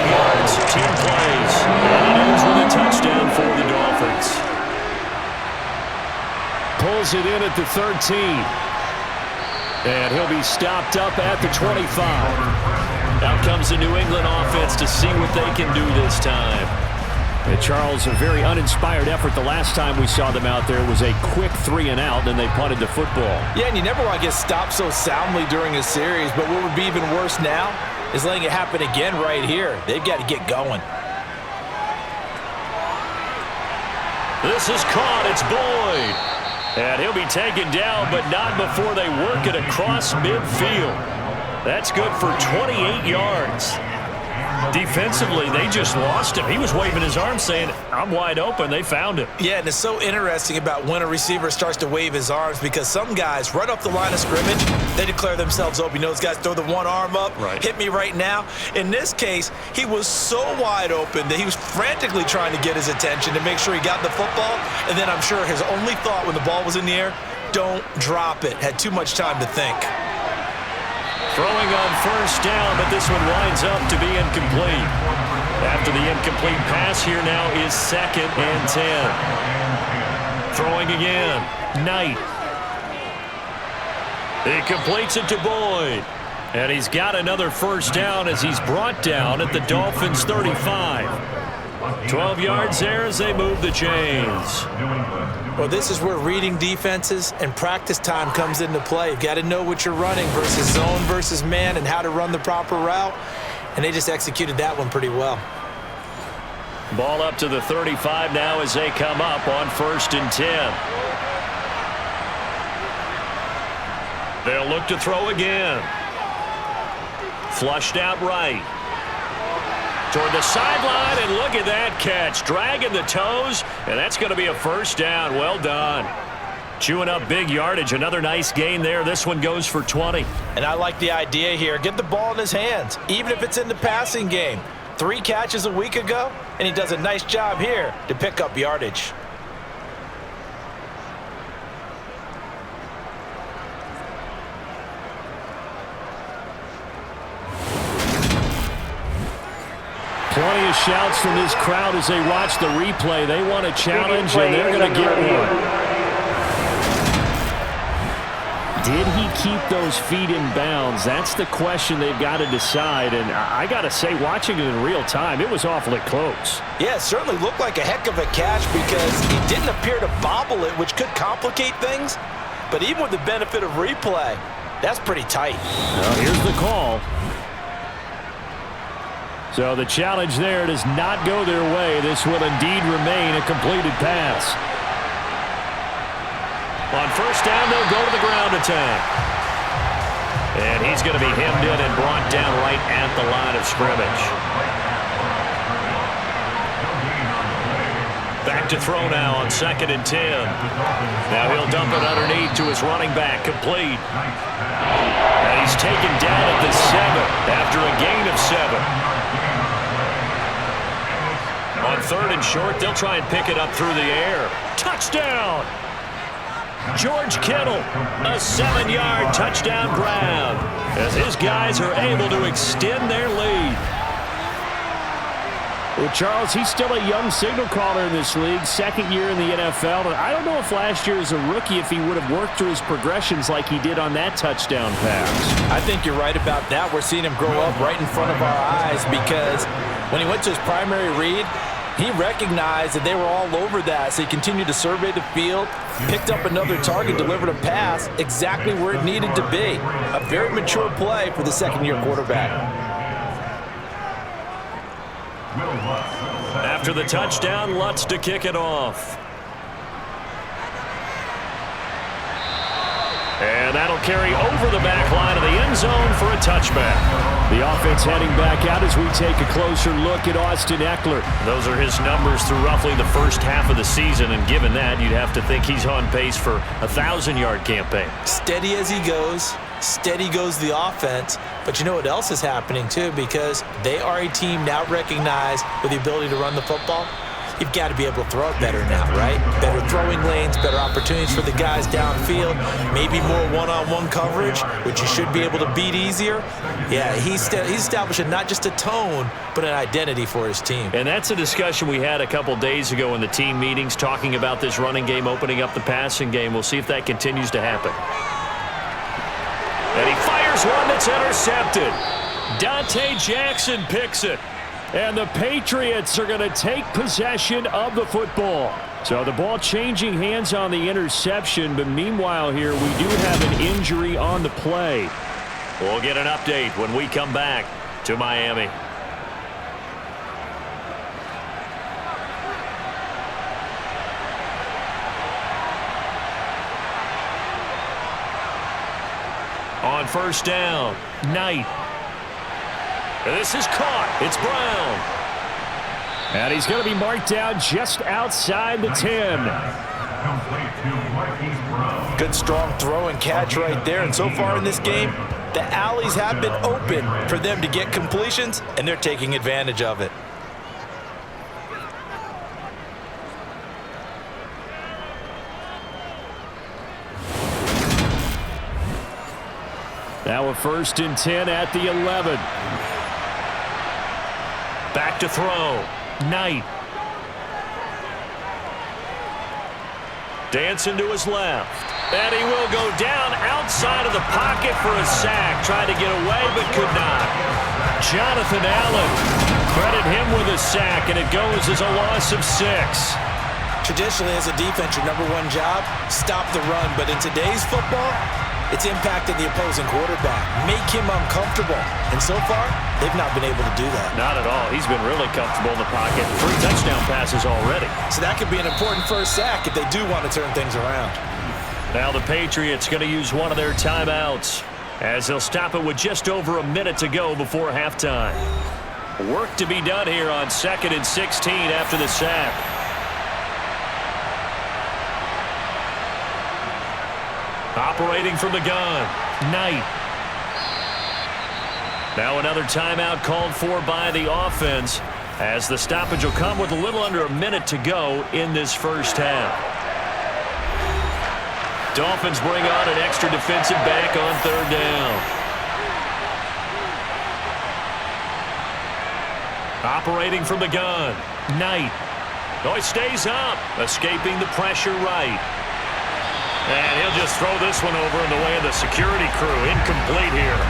[SPEAKER 3] yards, 10 plays. And it ends with a touchdown for the Dolphins.
[SPEAKER 5] Pulls it in at the 13. And he'll be stopped up at the 25.
[SPEAKER 3] Out comes the New England offense to see what they can do this time.
[SPEAKER 5] And Charles, a very uninspired effort the last time we saw them out there. It was a quick 3 and out, and they punted the football.
[SPEAKER 4] Yeah, and you never want to get stopped so soundly during a series, but what would be even worse now is letting it happen again right here. They've got to get going.
[SPEAKER 3] This is caught. It's Boyd. And he'll be taken down, but not before they work it across midfield. That's good for 28 yards. defensively, they just lost him. He was waving his arms saying, I'm wide open. They found him.
[SPEAKER 4] Yeah, and it's so interesting about when a receiver starts to wave his arms because some guys, right off the line of scrimmage, they declare themselves open. You know, those guys throw the one arm up, hit me right now. In this case, he was so wide open that he was frantically trying to get his attention to make sure he got the football. And then I'm sure his only thought when the ball was in the air, don't drop it. Had too much time to think.
[SPEAKER 3] Throwing on first down, but this one winds up to be incomplete. After the incomplete pass, here now is 2nd and 10. Throwing again. Knight. He completes it to Boyd. And he's got another first down as he's brought down at the Dolphins' 35. 12 yards there as they move the chains.
[SPEAKER 4] Well, this is where reading defenses and practice time comes into play. You've got to know what you're running versus zone versus man and how to run the proper route. And they just executed that one pretty well.
[SPEAKER 3] Ball up to the 35 now as they come up on 1st and 10. They'll look to throw again. Flushed out right. Toward the sideline, and look at that catch. Dragging the toes, and that's going to be a first down. Well done. Chewing up big yardage. Another nice gain there. This one goes for 20.
[SPEAKER 4] And I like the idea here. Get the ball in his hands, even if it's in the passing game. 3 catches a week ago, and he does a nice job here to pick up yardage.
[SPEAKER 3] Plenty of shouts from this crowd as they watch the replay. They want a challenge, and they're going to get one. Did he keep those feet in bounds? That's the question they've got to decide. And I got to say, watching it in real time, it was awfully close.
[SPEAKER 4] Yeah, it certainly looked like a heck of a catch because he didn't appear to bobble it, which could complicate things. But even with the benefit of replay, that's pretty tight.
[SPEAKER 3] Well, here's the call. So the challenge there does not go their way. This will indeed remain a completed pass. On first down, they'll go to the ground attack. And he's going to be hemmed in and brought down right at the line of scrimmage. Back to throw now on 2nd and 10. Now he'll dump it underneath to his running back, complete. And he's taken down at the 7 after a gain of 7. On 3rd and short, they'll try and pick it up through the air. Touchdown! George Kittle, a 7-yard touchdown grab as his guys are able to extend their lead. Well, Charles, he's still a young signal caller in this league, 2nd year in the NFL. And I don't know if last year as a rookie if he would have worked through his progressions like he did on that touchdown pass.
[SPEAKER 4] I think you're right about that. We're seeing him grow up right in front of our eyes because when he went to his primary read, he recognized that they were all over that, so he continued to survey the field, picked up another target, delivered a pass exactly where it needed to be. A very mature play for the 2nd-year quarterback.
[SPEAKER 3] After the touchdown, Lutz to kick it off. And that'll carry over the back line of the end zone for a touchback. The offense heading back out as we take a closer look at Austin Eckler. Those are his numbers through roughly the first half of the season, and given that, you'd have to think he's on pace for a 1,000-yard campaign.
[SPEAKER 4] Steady as he goes, steady goes the offense. But you know what else is happening, too, because they are a team now recognized with the ability to run the football. You've got to be able to throw it better now, right? Better throwing lanes, better opportunities for the guys downfield, maybe more one-on-one coverage, which you should be able to beat easier. Yeah, he's establishing not just a tone, but an identity for his team.
[SPEAKER 3] And that's a discussion we had a couple days ago in the team meetings, talking about this running game, opening up the passing game. We'll see if that continues to happen. And he fires one that's intercepted. Dante Jackson picks it. And the Patriots are going to take possession of the football. So the ball changing hands on the interception, but meanwhile here we do have an injury on the play. We'll get an update when we come back to Miami. On first down, Knight. This is caught. It's Brown. And he's going to be marked down just outside the 10.
[SPEAKER 4] Good strong throw and catch right there. And so far in this game, the alleys have been open for them to get completions, and they're taking advantage of it.
[SPEAKER 3] Now a 1st and 10 at the 11. Back to throw. Knight. Dancing to his left. And he will go down outside of the pocket for a sack. Tried to get away, but could not. Jonathan Allen. Credit him with a sack, and it goes as a loss of 6.
[SPEAKER 4] Traditionally, as a defense, your #1 job, stop the run. But in today's football, it's impacting the opposing quarterback. Make him uncomfortable. And so far, they've not been able to do that.
[SPEAKER 3] Not at all. He's been really comfortable in the pocket. 3 touchdown passes already.
[SPEAKER 4] So that could be an important first sack if they do want to turn things around.
[SPEAKER 3] Now the Patriots going to use one of their timeouts as they'll stop it with just over a minute to go before halftime. Work to be done here on 2nd and 16 after the sack. Operating from the gun, Knight. Now another timeout called for by the offense as the stoppage will come with a little under a minute to go in this first half. Dolphins bring on an extra defensive back on 3rd down. Operating from the gun, Knight. Oh, he stays up, escaping the pressure right. And he'll just throw this one over in the way of the security crew. Incomplete here.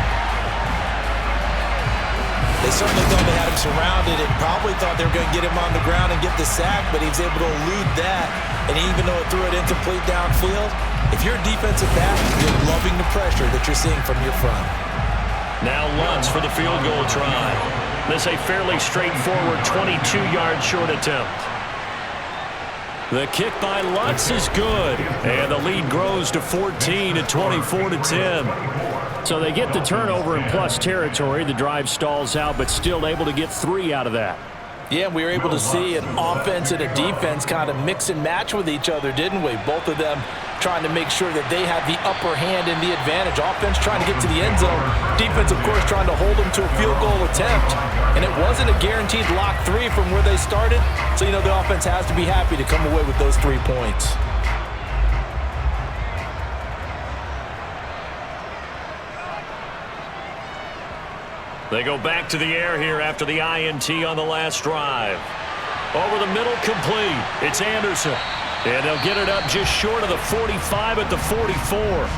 [SPEAKER 4] They certainly thought they had him surrounded and probably thought they were going to get him on the ground and get the sack, but he was able to elude that. And even though it threw it incomplete downfield, if you're a defensive back, you're loving the pressure that you're seeing from your front.
[SPEAKER 3] Now Lutz for the field goal try. This a fairly straightforward 22-yard short attempt. The kick by Lutz is good, and the lead grows to 14 at 24-10. So they get the turnover in plus territory. The drive stalls out, but still able to get 3 out of that.
[SPEAKER 4] Yeah, we were able to see an offense and a defense kind of mix and match with each other, didn't we? Both of them trying to make sure that they had the upper hand and the advantage. Offense trying to get to the end zone. Defense, of course, trying to hold them to a field goal attempt. And it wasn't a guaranteed lock 3 from where they started. So, you know, the offense has to be happy to come away with those 3 points.
[SPEAKER 3] They go back to the air here after the INT on the last drive. Over the middle, complete. It's Anderson. And they'll get it up just short of the 45 at the 44.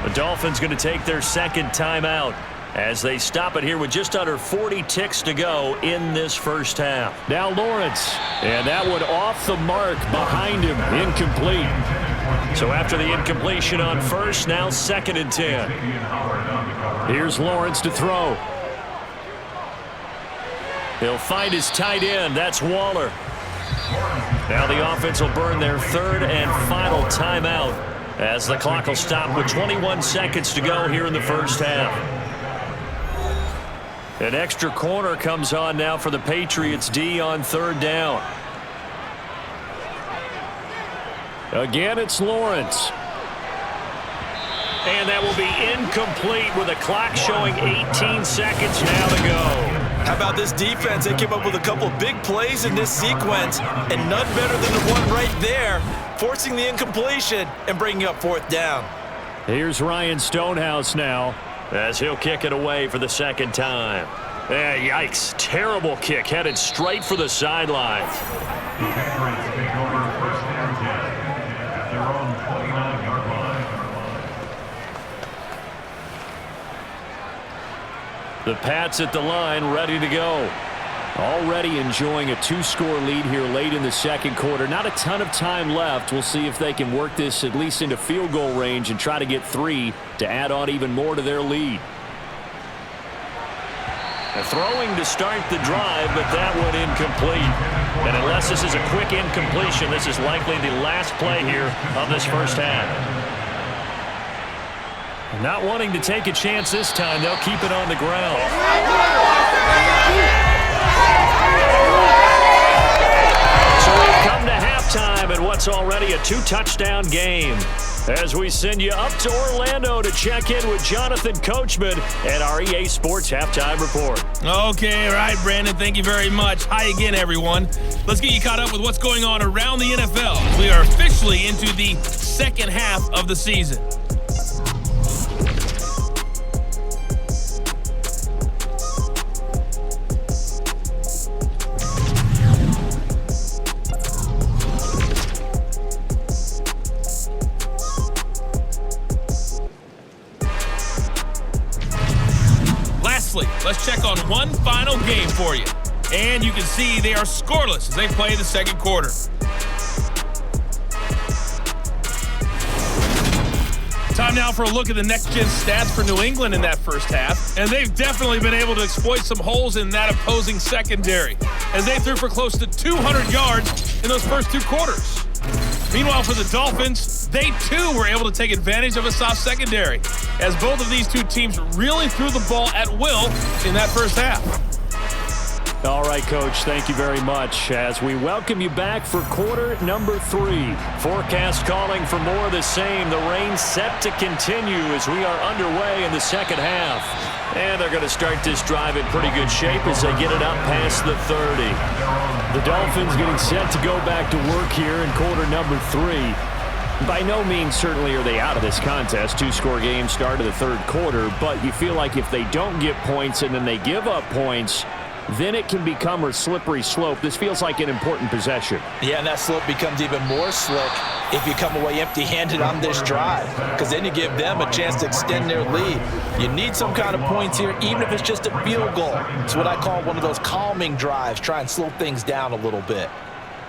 [SPEAKER 3] The Dolphins going to take their 2nd timeout as they stop it here with just under 40 ticks to go in this first half. Now Lawrence. And that one off the mark behind him. Incomplete. So after the incompletion on 1st, now 2nd and 10. Here's Lawrence to throw. He'll find his tight end. That's Waller. Now the offense will burn their 3rd and final timeout as the clock will stop with 21 seconds to go here in the first half. An extra corner comes on now for the Patriots D on 3rd down. Again, it's Lawrence. And that will be incomplete with the clock showing 18 seconds now to go.
[SPEAKER 4] How about this defense? They came up with a couple of big plays in this sequence, and none better than the one right there, forcing the incompletion and bringing up 4th down.
[SPEAKER 3] Here's Ryan Stonehouse now as he'll kick it away for the 2nd time. Yikes. Terrible kick headed straight for the sideline.
[SPEAKER 6] The Patriots take over 1st and 10 at their own 29-yard line.
[SPEAKER 3] The Pats at the line, ready to go. Already enjoying a 2-score lead here late in the 2nd quarter. Not a ton of time left. We'll see if they can work this at least into field goal range and try to get 3 to add on even more to their lead. Throwing to start the drive, but that one incomplete. And unless this is a quick incompletion, this is likely the last play here of this first half. Not wanting to take a chance this time, they'll keep it on the ground. So we've come to halftime in what's already a 2-touchdown game. As we send you up to Orlando to check in with Jonathan Coachman at our EA Sports Halftime Report.
[SPEAKER 2] Okay, all right, Brandon, thank you very much. Hi again, everyone. Let's get you caught up with what's going on around the NFL. We are officially into the second half of the season. Let's check on one final game for you. And you can see they are scoreless as they play the second quarter. Time now for a look at the next-gen stats for New England in that first half. And they've definitely been able to exploit some holes in that opposing secondary, as they threw for close to 200 yards in those first 2 quarters. Meanwhile, for the Dolphins, they too were able to take advantage of a soft secondary, as both of these two teams really threw the ball at will in that first half.
[SPEAKER 3] All right, Coach, thank you very much as we welcome you back for quarter number 3. Forecast calling for more of the same. The rain set to continue as we are underway in the second half. And they're going to start this drive in pretty good shape as they get it up past the 30. The Dolphins getting set to go back to work here in quarter number 3. By no means certainly are they out of this contest. 2-score game start of the third quarter, but you feel like if they don't get points and then they give up points, then it can become a slippery slope. This feels like an important possession.
[SPEAKER 4] Yeah, and that slope becomes even more slick if you come away empty-handed on this drive, because then you give them a chance to extend their lead. You need some kind of points here, even if it's just a field goal. It's what I call one of those calming drives, try and slow things down a little bit.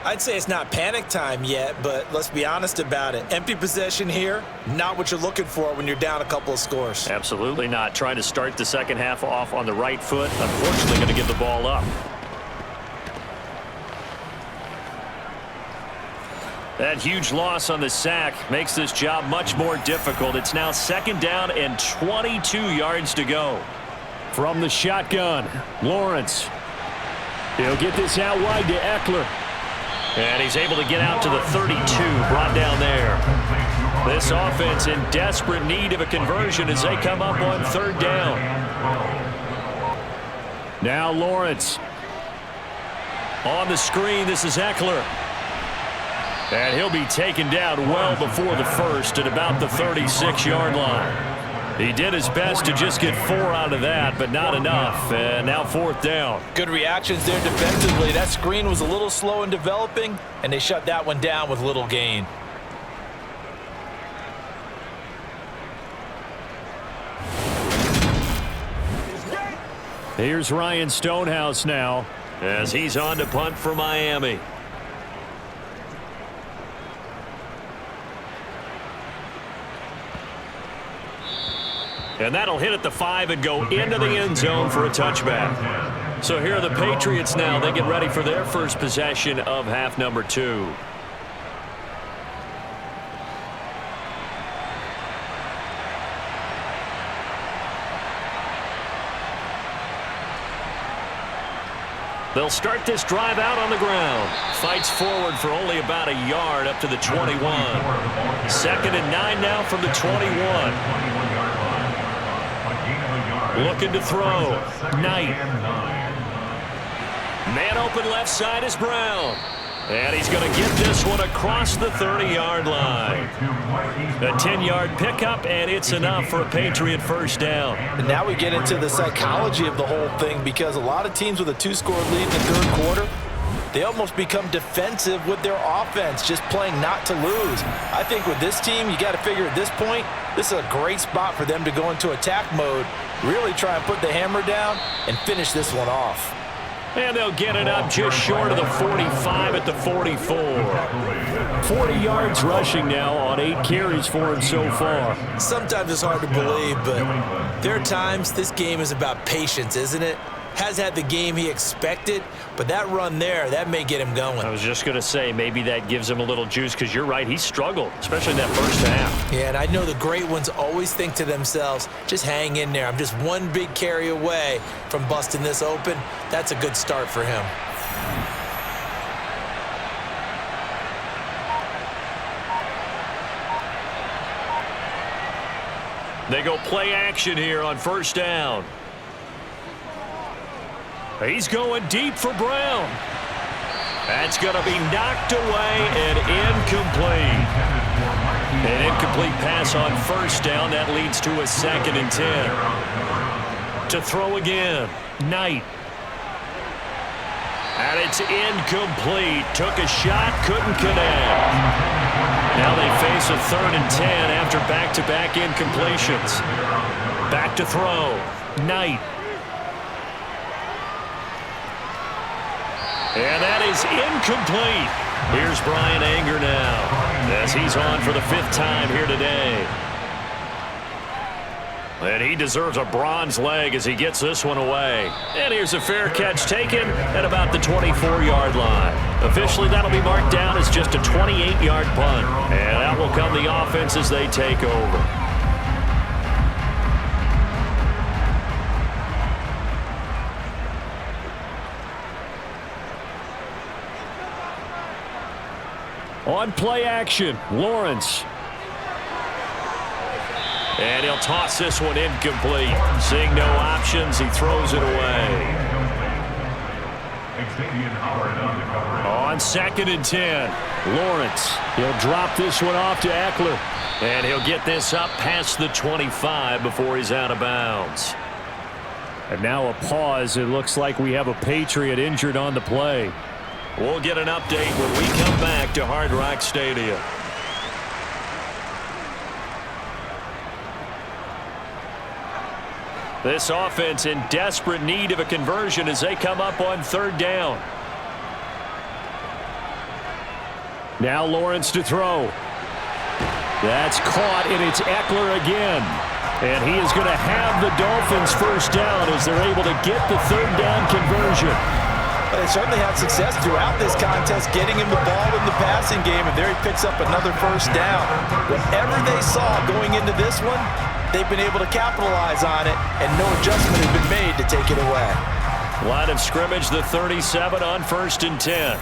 [SPEAKER 4] I'd say it's not panic time yet, but let's be honest about it. Empty possession here, not what you're looking for when you're down a couple of scores.
[SPEAKER 3] Absolutely not. Trying to start the second half off on the right foot. Unfortunately, going to give the ball up. That huge loss on the sack makes this job much more difficult. It's now second down and 22 yards to go. From the shotgun, Lawrence. He'll get this out wide to Eckler. And he's able to get out to the 32, brought down there. This offense in desperate need of a conversion as they come up on third down. Now Lawrence. On the screen, this is Eckler. And he'll be taken down well before the first at about the 36-yard line. He did his best to just get 4 out of that, but not enough. And now fourth down.
[SPEAKER 4] Good reactions there defensively. That screen was a little slow in developing, and they shut that one down with little gain.
[SPEAKER 3] Here's Ryan Stonehouse now as he's on to punt for Miami. And that'll hit at the 5 and go into the end zone for a touchback. So here are the Patriots now. They get ready for their first possession of half number 2. They'll start this drive out on the ground. Fights forward for only about a yard up to the 21. Second and 9 now from the 21. Looking to throw. Knight. Man open left side is Brown. And he's going to get this one across the 30-yard line. A 10-yard pickup, and it's enough for a Patriot first down.
[SPEAKER 4] And now we get into the psychology of the whole thing, because a lot of teams with a 2-score lead in the third quarter, they almost become defensive with their offense, just playing not to lose. I think with this team, you got to figure at this point, this is a great spot for them to go into attack mode, really try and put the hammer down and finish this one off.
[SPEAKER 3] And they'll get it up just short of the 45 at the 44. 40 yards rushing now on 8 carries for him so far.
[SPEAKER 4] Sometimes it's hard to believe, but there are times this game is about patience, isn't it? has had the game he expected, but that run there, that may get him going.
[SPEAKER 3] I was just going to say, maybe that gives him a little juice, because you're right, he struggled, especially in that first half.
[SPEAKER 4] Yeah, and I know the great ones always think to themselves, just hang in there. I'm just one big carry away from busting this open. That's a good start for him.
[SPEAKER 3] They go play action here on first down. He's going deep for Brown. That's going to be knocked away and incomplete. An incomplete pass on first down. That leads to a 2nd and 10. To throw again, Knight. And it's incomplete. Took a shot, couldn't connect. Now they face a 3rd and 10 after back-to-back incompletions. Back to throw, Knight. And that is incomplete. Here's Brian Anger now, as he's on for the 5th time here today. And he deserves a bronze leg as he gets this one away. And here's a fair catch taken at about the 24-yard line. Officially, that'll be marked down as just a 28-yard punt. And out will come the offense as they take over. On play action, Lawrence. And he'll toss this one incomplete. Seeing no options, he throws it away. On 2nd and 10, Lawrence. He'll drop this one off to Eckler. And he'll get this up past the 25 before he's out of bounds. And now a pause. It looks like we have a Patriot injured on the play. We'll get an update when we come back to Hard Rock Stadium. This offense in desperate need of a conversion as they come up on 3rd down. Now Lawrence to throw. That's caught, and it's Eckler again. And he is going to have the Dolphins first down as they're able to get the 3rd down conversion.
[SPEAKER 4] They certainly had success throughout this contest getting him the ball in the passing game, and there he picks up another first down. Whatever they saw going into this one, they've been able to capitalize on it, and no adjustment has been made to take it away.
[SPEAKER 3] Line of scrimmage, the 37 on 1st and 10.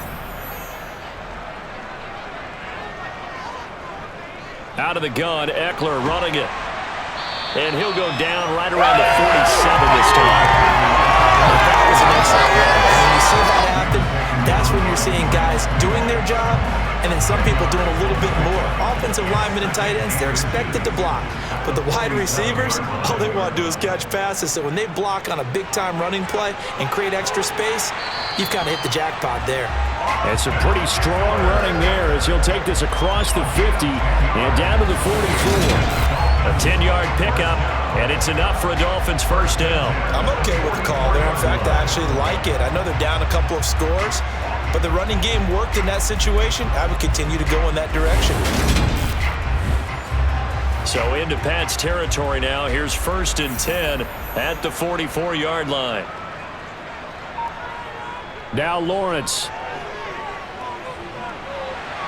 [SPEAKER 3] Out of the gun, Eckler running it. And he'll go down right around the 47 this time.
[SPEAKER 4] That was an excellent run. When you see that happen, that's when you're seeing guys doing their job and then some people doing a little bit more. Offensive linemen and tight ends, they're expected to block. But the wide receivers, all they want to do is catch passes. So when they block on a big-time running play and create extra space, you've kind of hit the jackpot there.
[SPEAKER 3] It's a pretty strong running there as he'll take this across the 50 and down to the 44. A 10-yard pickup, and it's enough for a Dolphins first down.
[SPEAKER 4] I'm okay with the call there. In fact, I actually like it. I know they're down a couple of scores, but the running game worked in that situation. I would continue to go in that direction.
[SPEAKER 3] So into Pat's territory now. Here's 1st and 10 at the 44-yard line. Now Lawrence.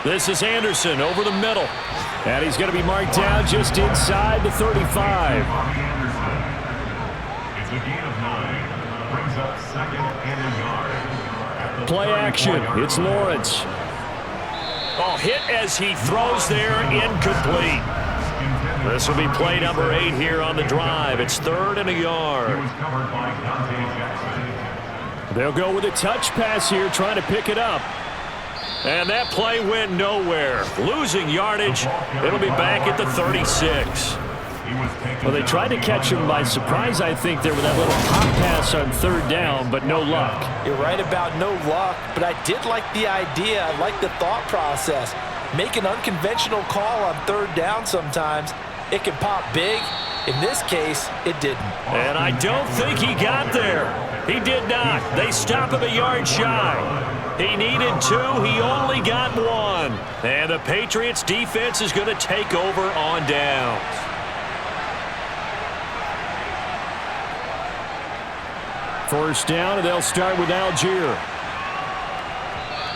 [SPEAKER 3] This is Anderson over the middle. And he's going to be marked down just inside the 35.
[SPEAKER 6] It's a gain of 9. Brings up 2nd and a yard.
[SPEAKER 3] Play action. It's Lawrence. Oh, hit as he throws there, incomplete. This will be play number 8 here on the drive. It's 3rd and a yard. They'll go with a touch pass here, trying to pick it up. And that play went nowhere. Losing yardage. It'll be back at the 36. Well, they tried to catch him by surprise, I think, there with that little pop pass on 3rd down, but no luck.
[SPEAKER 4] You're right about no luck, but I did like the idea. I like the thought process. Make an unconventional call on 3rd down sometimes. It can pop big. In this case, it didn't.
[SPEAKER 3] And I don't think he got there. He did not. They stop him a yard shy. He needed 2. He only got 1. And the Patriots defense is going to take over on downs. first down, and they'll start with Algier.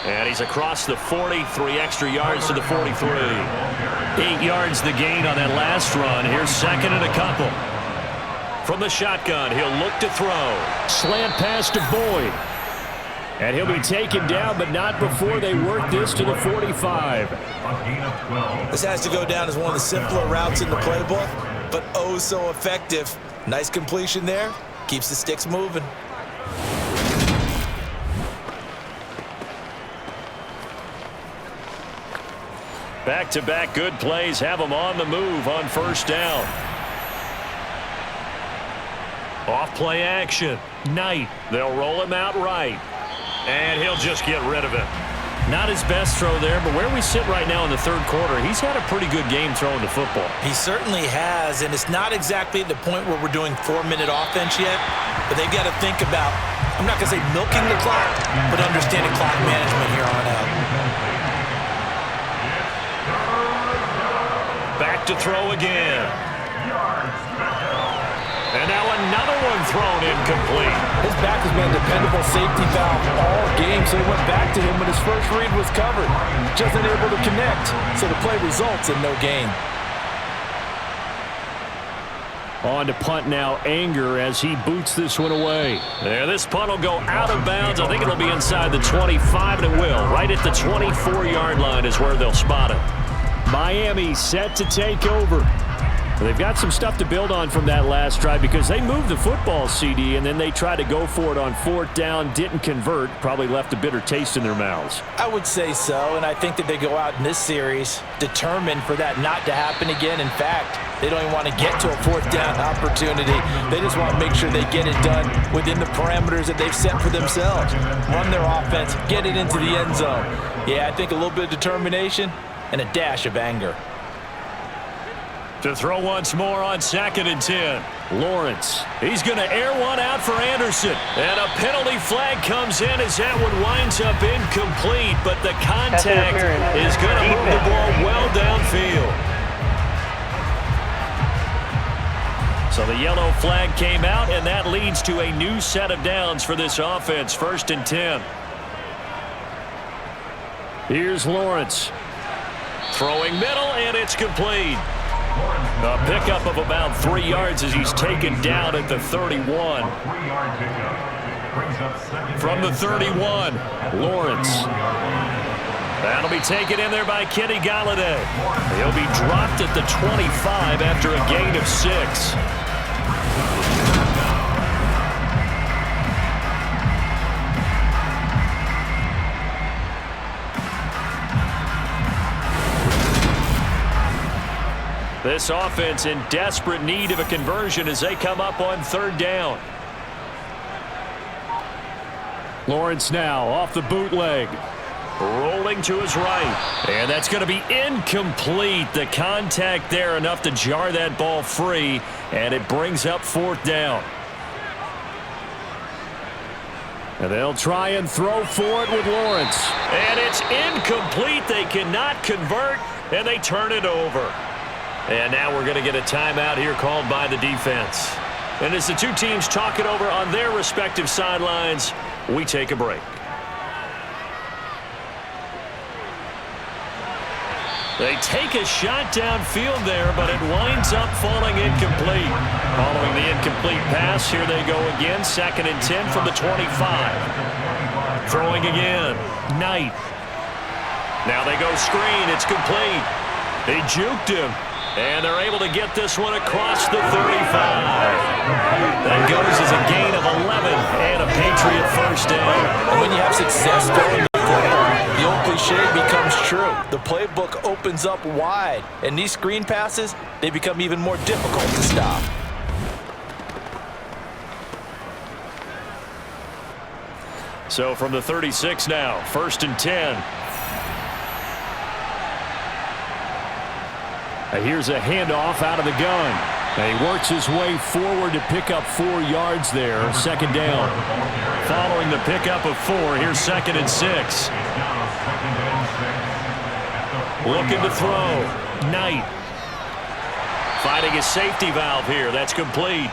[SPEAKER 3] And he's across the 40, 3 extra yards to the 43. 8 yards the gain on that last run. Here's second and a couple. From the shotgun, he'll look to throw. Slant pass to Boyd. And he'll be taken down, but not before they work this to the 45.
[SPEAKER 4] This has to go down as one of the simpler routes in the playbook, but oh so effective. Nice completion there. Keeps the sticks moving.
[SPEAKER 3] Back-to-back good plays have them on the move on first down. Off play action. Knight. They'll roll him out right. And he'll just get rid of it. Not his best throw there, but where we sit right now in the third quarter, he's had a pretty good game throwing the football.
[SPEAKER 4] He certainly has, and it's not exactly at the point where we're doing 4-minute offense yet, but they've got to think about, I'm not going to say milking the clock, but understanding clock management here on out.
[SPEAKER 3] Back to throw again. And now another one thrown incomplete.
[SPEAKER 8] His back has been a dependable safety valve all game, so he went back to him when his first read was covered. Just unable to connect, so the play results in no gain.
[SPEAKER 3] On to punt now, Anger, as he boots this one away. Yeah, this punt will go out of bounds. I think it'll be inside the 25, and it will. Right at the 24-yard line is where they'll spot it. Miami set to take over. They've got some stuff to build on from that last drive because they moved the football, CD, and then they tried to go for it on 4th down, didn't convert, probably left a bitter taste in their mouths.
[SPEAKER 8] I would say so, and I think that they go out in this series determined for that not to happen again. In fact, they don't even want to get to a 4th down opportunity. They just want to make sure they get it done within the parameters that they've set for themselves. Run their offense, get it into the end zone. Yeah, I think a little bit of determination and a dash of anger.
[SPEAKER 3] To throw once more on 2nd and 10. Lawrence. He's going to air one out for Anderson. And a penalty flag comes in as that one winds up incomplete. But the contact is going to move the ball well downfield. So the yellow flag came out, and that leads to a new set of downs for this offense. 1st and 10. Here's Lawrence. Throwing middle, and it's complete. A pickup of about 3 yards as he's taken down at the 31. From the 31, Lawrence. That'll be taken in there by Kenny Galladay. He'll be dropped at the 25 after a gain of 6. This offense in desperate need of a conversion as they come up on 3rd down. Lawrence now off the bootleg. Rolling to his right. And that's going to be incomplete. The contact there enough to jar that ball free. And it brings up 4th down. And they'll try and throw for it with Lawrence. And it's incomplete. They cannot convert. And they turn it over. And now we're going to get a timeout here called by the defense. And as the two teams talk it over on their respective sidelines, we take a break. They take a shot downfield there, but it winds up falling incomplete. Following the incomplete pass, here they go again. 2nd and 10 from the 25. Throwing again. Knight. Now they go screen. It's complete. They juked him. And they're able to get this one across the 35. That goes as a gain of 11 and a Patriot 1st down.
[SPEAKER 8] And when you have success throwing the football, the old cliche becomes true. The playbook opens up wide, and these screen passes, they become even more difficult to stop.
[SPEAKER 3] So from the 36 now, 1st and 10. Here's a handoff out of the gun. And he works his way forward to pick up 4 yards there. 2nd down. Following the pickup of 4, here's 2nd and 6. Looking to throw. Knight. Finding his safety valve here. That's complete.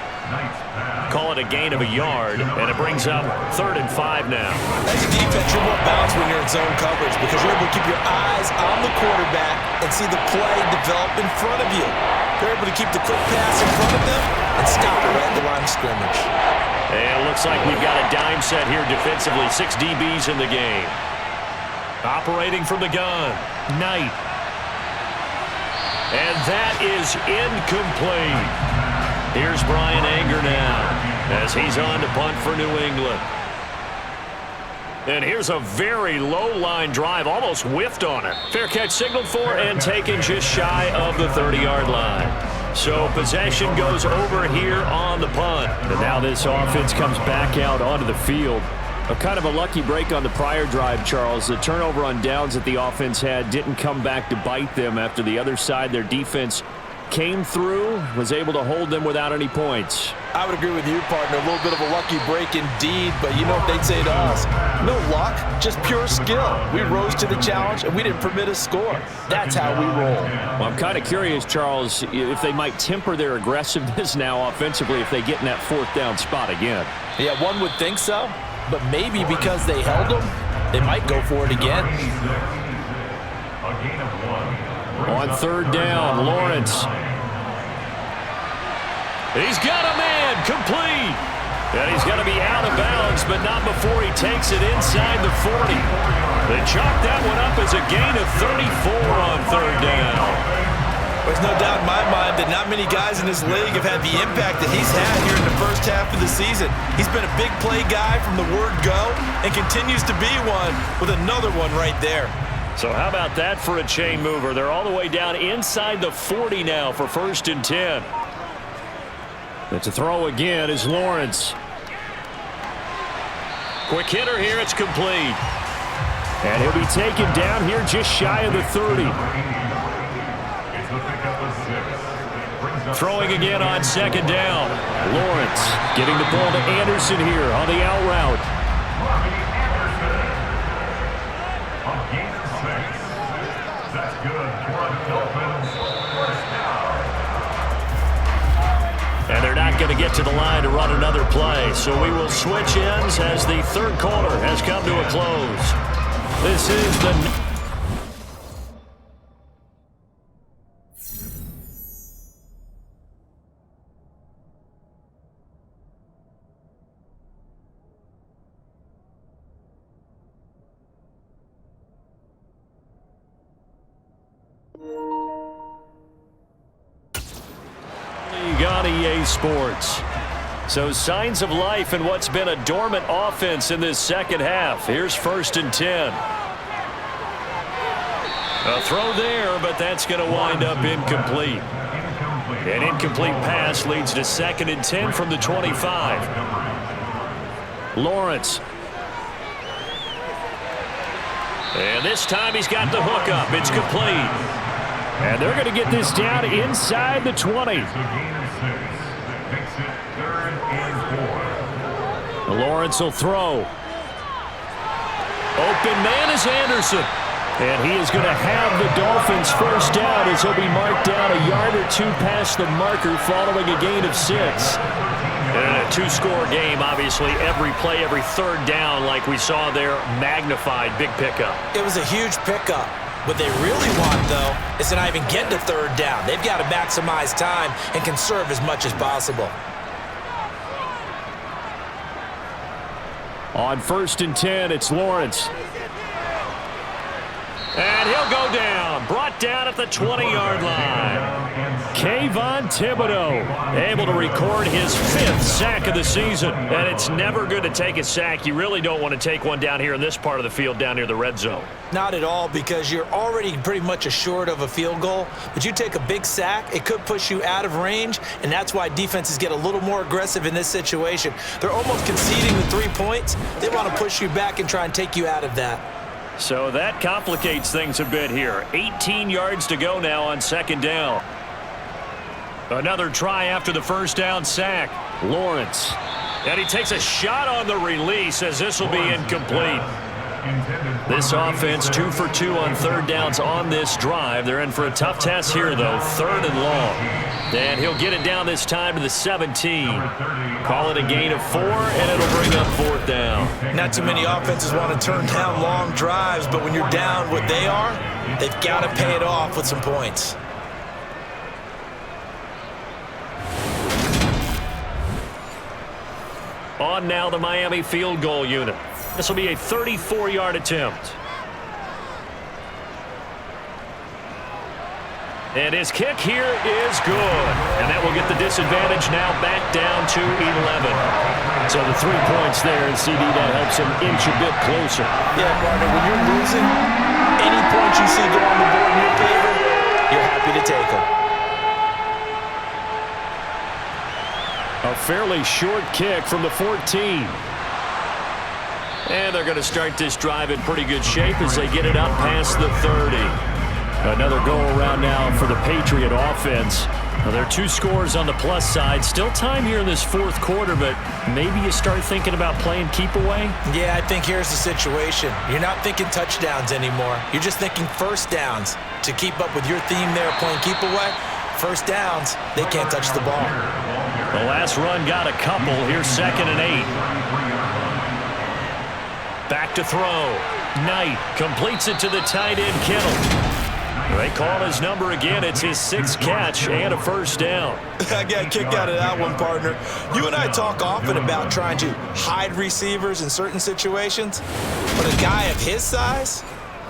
[SPEAKER 3] Call it a gain of a yard, and it brings up 3rd and 5 now.
[SPEAKER 4] As a defense, you're more balanced when you're in zone coverage because you're able to keep your eyes on the quarterback and see the play develop in front of you. You're able to keep the quick pass in front of them and stop it right at the line of scrimmage.
[SPEAKER 3] And it looks like we've got a dime set here defensively. 6 DBs in the game. Operating from the gun, Knight. And that is incomplete. Here's Brian Anger now as he's on to punt for New England. And here's a very low line drive, almost whiffed on it. Fair catch signaled for and taken just shy of the 30-yard line. So possession goes over here on the punt.
[SPEAKER 5] And now this offense comes back out onto the field. A kind of a lucky break on the prior drive, Charles. The turnover on downs that the offense had didn't come back to bite them after the other side. Their defense came through, was able to hold them without any points.
[SPEAKER 8] I would agree with you, partner. A little bit of a lucky break indeed, but you know what they'd say to us? No luck, just pure skill. We rose to the challenge, and we didn't permit a score. That's how we roll.
[SPEAKER 5] Well, I'm kind of curious, Charles, if they might temper their aggressiveness now offensively if they get in that 4th down spot again.
[SPEAKER 8] Yeah, one would think so, but maybe because they held them, they might go for it again.
[SPEAKER 5] On 3rd down, Lawrence.
[SPEAKER 3] He's got a man, complete. And he's going to be out of bounds, but not before he takes it inside the 40. They chalk that one up as a gain of 34 on 3rd down.
[SPEAKER 4] There's no doubt in my mind that not many guys in this league have had the impact that he's had here in the first half of the season. He's been a big play guy from the word go and continues to be one with another one right there.
[SPEAKER 3] So how about that for a chain mover? They're all the way down inside the 40 now for 1st and 10.
[SPEAKER 5] It's a throw again is Lawrence.
[SPEAKER 3] Quick hitter here, it's complete.
[SPEAKER 5] And he'll be taken down here just shy of the 30.
[SPEAKER 3] Throwing again on 2nd down.
[SPEAKER 5] Lawrence getting the ball to Anderson here on the out route.
[SPEAKER 3] And they're not going to get to the line to run another play. So we will switch ends as the 3rd quarter has come to a close. This is the... EA Sports. So signs of life in what's been a dormant offense in this 2nd half. Here's 1st and 10. A throw there, but that's going to wind up incomplete. An incomplete pass leads to 2nd and 10 from the 25.
[SPEAKER 5] Lawrence.
[SPEAKER 3] And this time he's got the hook up. It's complete.
[SPEAKER 5] And they're going to get this down inside the 20. Lawrence will throw.
[SPEAKER 3] Open man is Anderson.
[SPEAKER 5] And he is going to have the Dolphins 1st down as he'll be marked down a yard or 2 past the marker following a gain of 6.
[SPEAKER 3] And a 2-score game, obviously, every play, every 3rd down, like we saw there, magnified, big pickup.
[SPEAKER 4] It was a huge pickup. What they really want, though, is to not even get to 3rd down. They've got to maximize time and conserve as much as possible.
[SPEAKER 5] On 1st and 10, it's Lawrence.
[SPEAKER 3] And he'll go down. Brought down at the 20-yard line.
[SPEAKER 5] Kayvon Thibodeau
[SPEAKER 3] able to record his 5th sack of the season. And it's never good to take a sack. You really don't want to take one down here in this part of the field, down near the red zone.
[SPEAKER 4] Not at all, because you're already pretty much assured of a field goal. But you take a big sack, it could push you out of range, and that's why defenses get a little more aggressive in this situation. They're almost conceding the 3 points. They want to push you back and try and take you out of that.
[SPEAKER 3] So that complicates things a bit here. 18 yards to go now on 2nd down. Another try after the 1st down sack.
[SPEAKER 5] Lawrence.
[SPEAKER 3] And he takes a shot on the release as this will be incomplete. This offense 2 for 2 on third downs on this drive. They're in for a tough test here, though. 3rd and long. And he'll get it down this time to the 17. Call it a gain of 4, and it'll bring up 4th down.
[SPEAKER 4] Not too many offenses want to turn down long drives, but when you're down what they are, they've got to pay it off with some points.
[SPEAKER 3] On now the Miami field goal unit. This will be a 34-yard attempt. And his kick here is good. And that will get the disadvantage now back down to 11. So the 3 points there, and CD, that helps him inch a bit closer.
[SPEAKER 4] Yeah, partner, when you're losing, any points you see go on the board in your favor, you're happy to take them.
[SPEAKER 3] A fairly short kick from the 14. And they're going to start this drive in pretty good shape as they get it up past the 30. Another go-around now for the Patriot offense. Well, there are 2 scores on the plus side. Still time here in this 4th quarter, but maybe you start thinking about playing keep away?
[SPEAKER 4] Yeah, I think here's the situation. You're not thinking touchdowns anymore. You're just thinking first downs. To keep up with your theme there, playing keep away, first downs, they can't touch the ball.
[SPEAKER 3] The last run got a couple. Here's 2nd and 8. Back to throw. Knight completes it to the tight end, Kittle. They call his number again. It's his 6th catch and a first down.
[SPEAKER 4] I got a kick out of that one, partner. You and I talk often about trying to hide receivers in certain situations, but a guy of his size,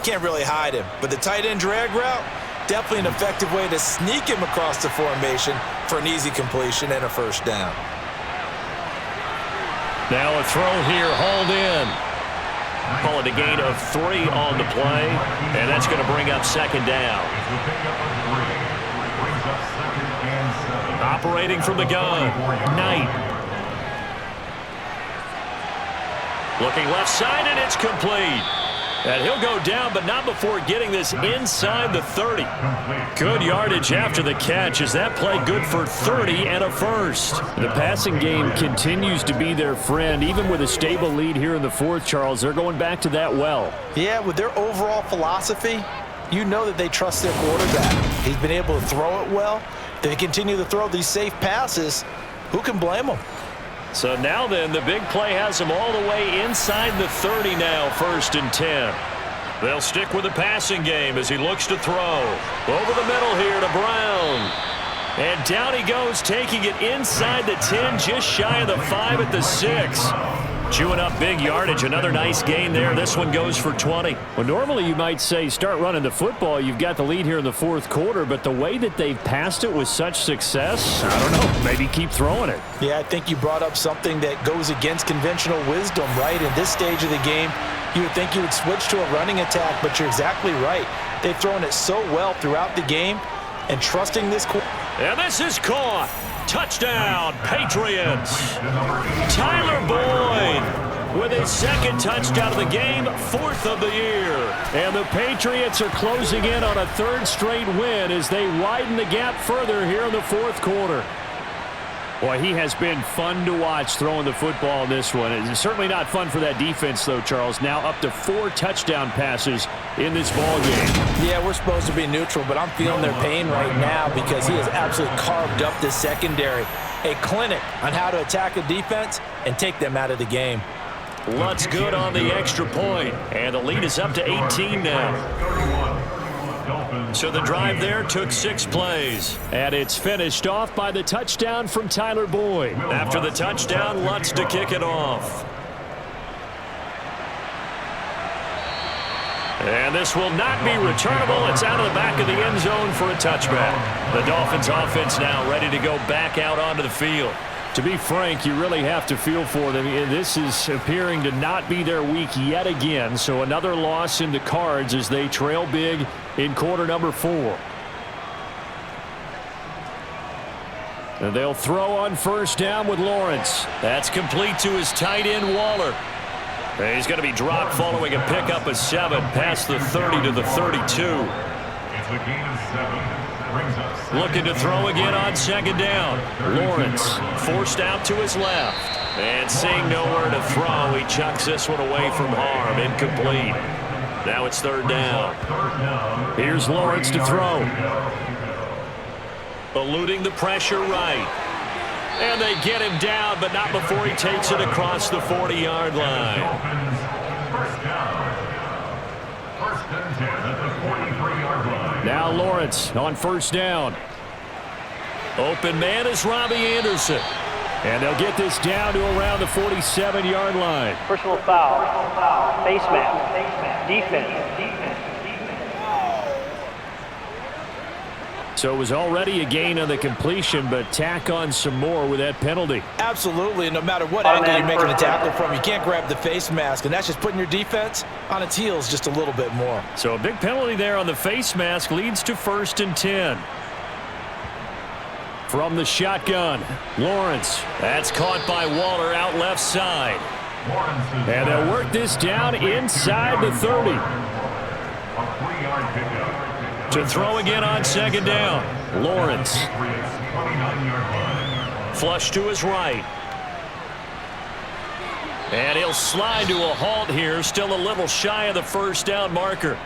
[SPEAKER 4] can't really hide him. But the tight end drag route, definitely an effective way to sneak him across the formation for an easy completion and a first down.
[SPEAKER 3] Now a throw here, hauled in. Call it a gain of 3 on the play, and that's going to bring up 2nd down. Operating from the gun, Knight. Looking left side, and it's complete. And he'll go down, but not before getting this inside the 30. Good yardage after the catch. Is that play good for 30 and a first? The passing game continues to be their friend. Even with a stable lead here in the 4th, Charles, they're going back to that well.
[SPEAKER 8] Yeah, with their overall philosophy, you know that they trust their quarterback. He's been able to throw it well. They continue to throw these safe passes. Who can blame them?
[SPEAKER 3] So now then, the big play has them all the way inside the 30 now, 1st and 10. They'll stick with the passing game as he looks to throw. Over the middle here to Brown. And down he goes, taking it inside the 10, just shy of the 5 at the 6. Chewing up big yardage. Another nice gain there. This one goes for 20.
[SPEAKER 5] Well, normally you might say start running the football. You've got the lead here in the 4th quarter, but the way that they've passed it with such success, I don't know, maybe keep throwing it.
[SPEAKER 8] Yeah, I think you brought up something that goes against conventional wisdom, right? In this stage of the game, you would think you would switch to a running attack, but you're exactly right. They've thrown it so well throughout the game, and trusting this
[SPEAKER 3] and this is caught. Touchdown, Patriots. Tyler Boyd with his 2nd touchdown of the game, 4th of the year.
[SPEAKER 5] And the Patriots are closing in on a 3rd straight win as they widen the gap further here in the 4th quarter. Boy, he has been fun to watch throwing the football in this one. It's certainly not fun for that defense, though, Charles. Now up to 4 touchdown passes in this ball game.
[SPEAKER 8] Yeah, we're supposed to be neutral, but I'm feeling their pain right now because he has absolutely carved up this secondary. A clinic on how to attack a defense and take them out of the game.
[SPEAKER 3] Lutz good on the extra point, and the lead is up to 18 now. So the drive there took 6 plays.
[SPEAKER 5] And it's finished off by the touchdown from Tyler Boyd.
[SPEAKER 3] After the touchdown, Lutz to kick it off. And this will not be returnable. It's out of the back of the end zone for a touchback. The Dolphins offense now ready to go back out onto the field.
[SPEAKER 5] To be frank, you really have to feel for them. This is appearing to not be their week yet again. So another loss in the cards as they trail big in quarter number 4. And they'll throw on 1st down with Lawrence.
[SPEAKER 3] That's complete to his tight end, Waller. And he's going to be dropped following a pickup of 7 past the 30 to the 32.
[SPEAKER 6] It's a gain of 7.
[SPEAKER 3] Looking to throw again on 2nd down. Lawrence forced out to his left. And seeing nowhere to throw, he chucks this one away from harm. Incomplete. Now it's third down. Here's Lawrence to throw. Eluding the pressure right. And they get him down, but not before he takes it across the 40-yard line. Now Lawrence on first down. Open man is Robbie Anderson. And they'll get this down to around the 47-yard line.
[SPEAKER 7] Personal foul. Face mask. Defense.
[SPEAKER 3] So it was already a gain on the completion, but tack on some more with that penalty.
[SPEAKER 8] Absolutely. No matter what angle you're making a tackle from, you can't grab the face mask, and that's just putting your defense on its heels just a little bit more.
[SPEAKER 3] So a big penalty there on the face mask leads to 1st and 10. From the shotgun, Lawrence. That's caught by Waller out left side. And they'll work this down inside the 30. To throw again on second down. Lawrence. Flush to his right. And he'll slide to a halt here. Still a little shy of the first down marker.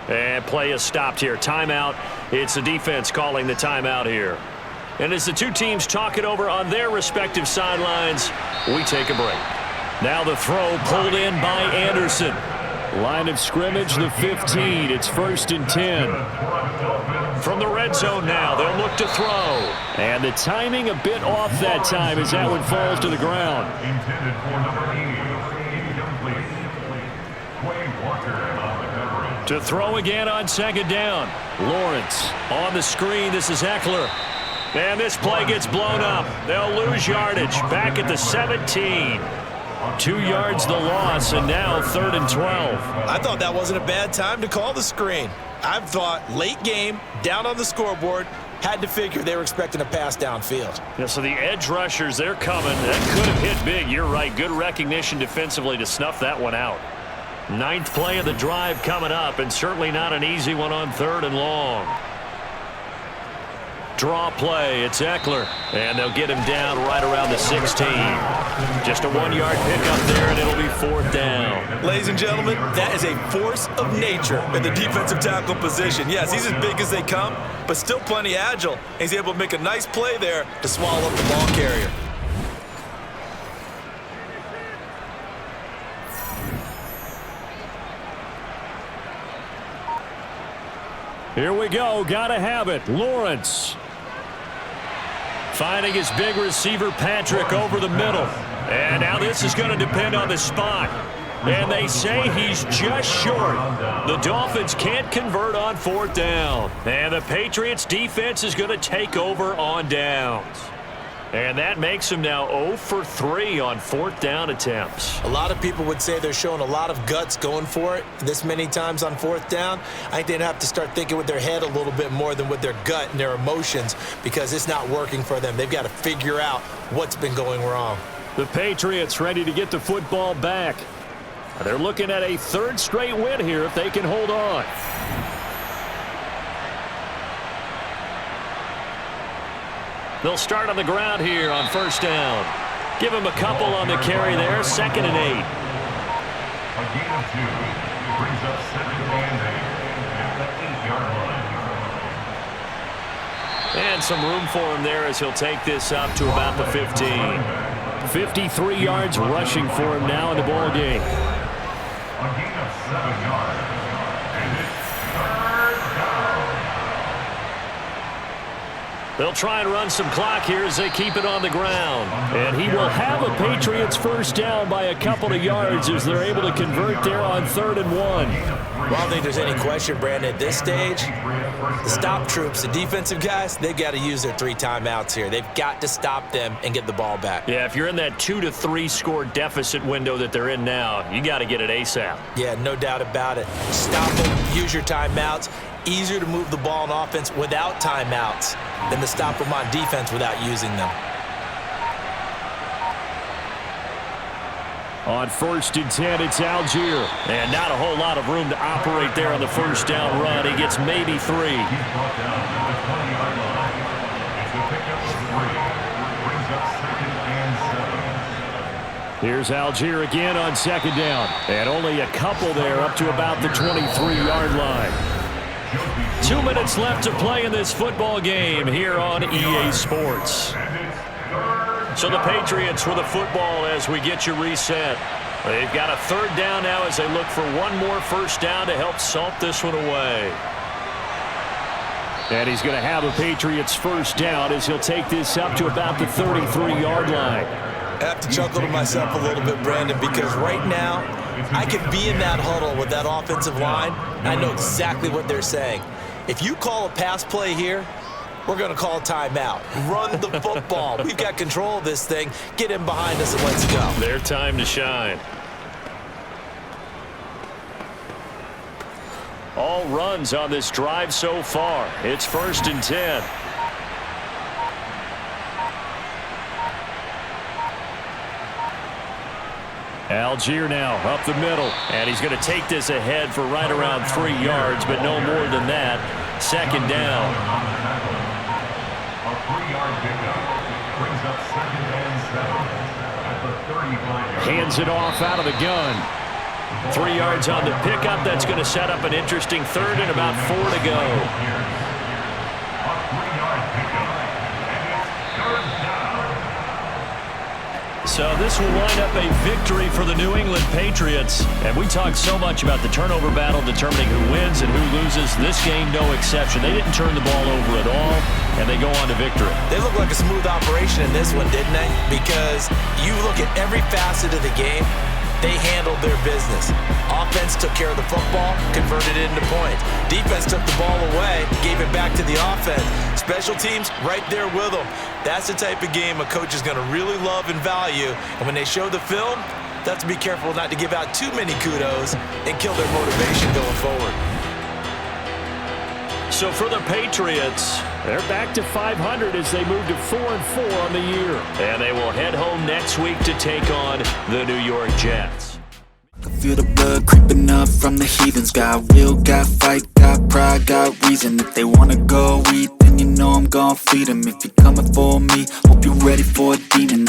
[SPEAKER 3] And play is stopped here. Timeout. It's the defense calling the timeout here. And as the two teams talk it over on their respective sidelines, we take a break. Now the throw pulled in by Anderson. Line of scrimmage, the 15. It's 1st and 10. From the red zone now, they'll look to throw. And the timing a bit off that time as that one falls to the ground. To throw again on second down. Lawrence on the screen. This is Eckler. And this play gets blown up. They'll lose yardage. Back at the 17. 2 yards the loss, and now 3rd and 12.
[SPEAKER 8] I thought that wasn't a bad time to call the screen. I thought late game, down on the scoreboard, had to figure they were expecting a pass downfield.
[SPEAKER 3] Yeah, so the edge rushers, they're coming. That could have hit big. You're right. Good recognition defensively to snuff that one out. 9th play of the drive coming up, and certainly not an easy one on 3rd and long. Draw play, it's Eckler, and they'll get him down right around the 16. Just a 1-yard pickup there, and it'll be 4th down.
[SPEAKER 8] Ladies and gentlemen, that is a force of nature in the defensive tackle position. Yes, he's as big as they come, but still plenty agile. He's able to make a nice play there to swallow up the ball carrier.
[SPEAKER 3] Here we go, gotta have it. Lawrence. Finding his big receiver, Patrick, over the middle. And now this is going to depend on the spot. And they say he's just short. The Dolphins can't convert on 4th down. And the Patriots defense is going to take over on downs. And that makes him now 0 for 3 on 4th down attempts.
[SPEAKER 8] A lot of people would say they're showing a lot of guts going for it this many times on 4th down. I think they'd have to start thinking with their head a little bit more than with their gut and their emotions because it's not working for them. They've got to figure out what's been going wrong.
[SPEAKER 3] The Patriots ready to get the football back. They're looking at a 3rd straight win here if they can hold on. They'll start on the ground here on 1st down. Give him a couple on the carry there, 2nd and 8.
[SPEAKER 6] A gain of 2 brings up 2nd and 8 at the 8-yard line.
[SPEAKER 3] And some room for him there as he'll take this up to about the 15. 53 yards rushing for him now in the ball game.
[SPEAKER 6] A gain of 7 yards. And it's 3rd down.
[SPEAKER 3] They'll try and run some clock here as they keep it on the ground. And he will have a Patriots 1st down by a couple of yards as they're able to convert there on 3rd and 1.
[SPEAKER 8] Well, I don't think there's any question, Brandon, at this stage, the stop troops, the defensive guys, they've got to use their 3 timeouts here. They've got to stop them and get the ball back.
[SPEAKER 3] Yeah, if you're in that 2 to 3 score deficit window that they're in now, you got to get it ASAP.
[SPEAKER 8] Yeah, no doubt about it. Stop them, use your timeouts. Easier to move the ball on offense without timeouts than to stop them on defense without using them.
[SPEAKER 3] On 1st and 10, it's Algier. And not a whole lot of room to operate there on the 1st down run. He gets maybe 3.
[SPEAKER 6] He's brought down to the 20-yard line. It's a pickup of 3. Brings up 2nd and 7.
[SPEAKER 3] Here's Algier again on second down. And only a couple there up to about the 23-yard line. 2 minutes left to play in this football game here on EA Sports. So the Patriots with the football as we get you reset. They've got a third down now as they look for one more first down to help salt this one away. And he's going to have a Patriots first down as he'll take this up to about the 33-yard line.
[SPEAKER 4] I have to chuckle to myself a little bit, Brandon, because right now I can be in that huddle with that offensive line. I know exactly what they're saying. If you call a pass play here, we're going to call a timeout. Run the football. We've got control of this thing. Get in behind us and let's go.
[SPEAKER 3] Their time to shine. All runs on this drive so far. It's 1st and 10. Algier now up the middle, and he's going to take this ahead for right around 3 yards, but no more than that. Second down.
[SPEAKER 6] A 3-yard pickup brings up 2nd and 7 at the 35-yard.
[SPEAKER 3] Hands it off out of the gun. 3 yards on the pickup. That's going to set up an interesting third and about 4 to go.
[SPEAKER 6] A 3-yard pickup, and it's 3rd down.
[SPEAKER 3] So this will wind up a victory for the New England Patriots. And we talked so much about the turnover battle determining who wins and who loses. This game, no exception. They didn't turn the ball over at all, and they go on to victory.
[SPEAKER 4] They look like a smooth operation in this one, didn't they? Because you look at every facet of the game, they handled their business. Offense took care of the football, converted it into points. Defense took the ball away, gave it back to the offense. Special teams right there with them. That's the type of game a coach is going to really love and value. And when they show the film, they have to be careful not to give out too many kudos and kill their motivation going forward.
[SPEAKER 3] So for the Patriots, they're back to 500 as they move to 4-4 on the year. And they will head home next week to take on the New York Jets.
[SPEAKER 1] I feel the blood creeping up from the heathens. Got will, got fight, got pride, got reason. If they wanna go eat, then you know I'm gon' feed them. If you're coming for me, hope you're ready for a demon.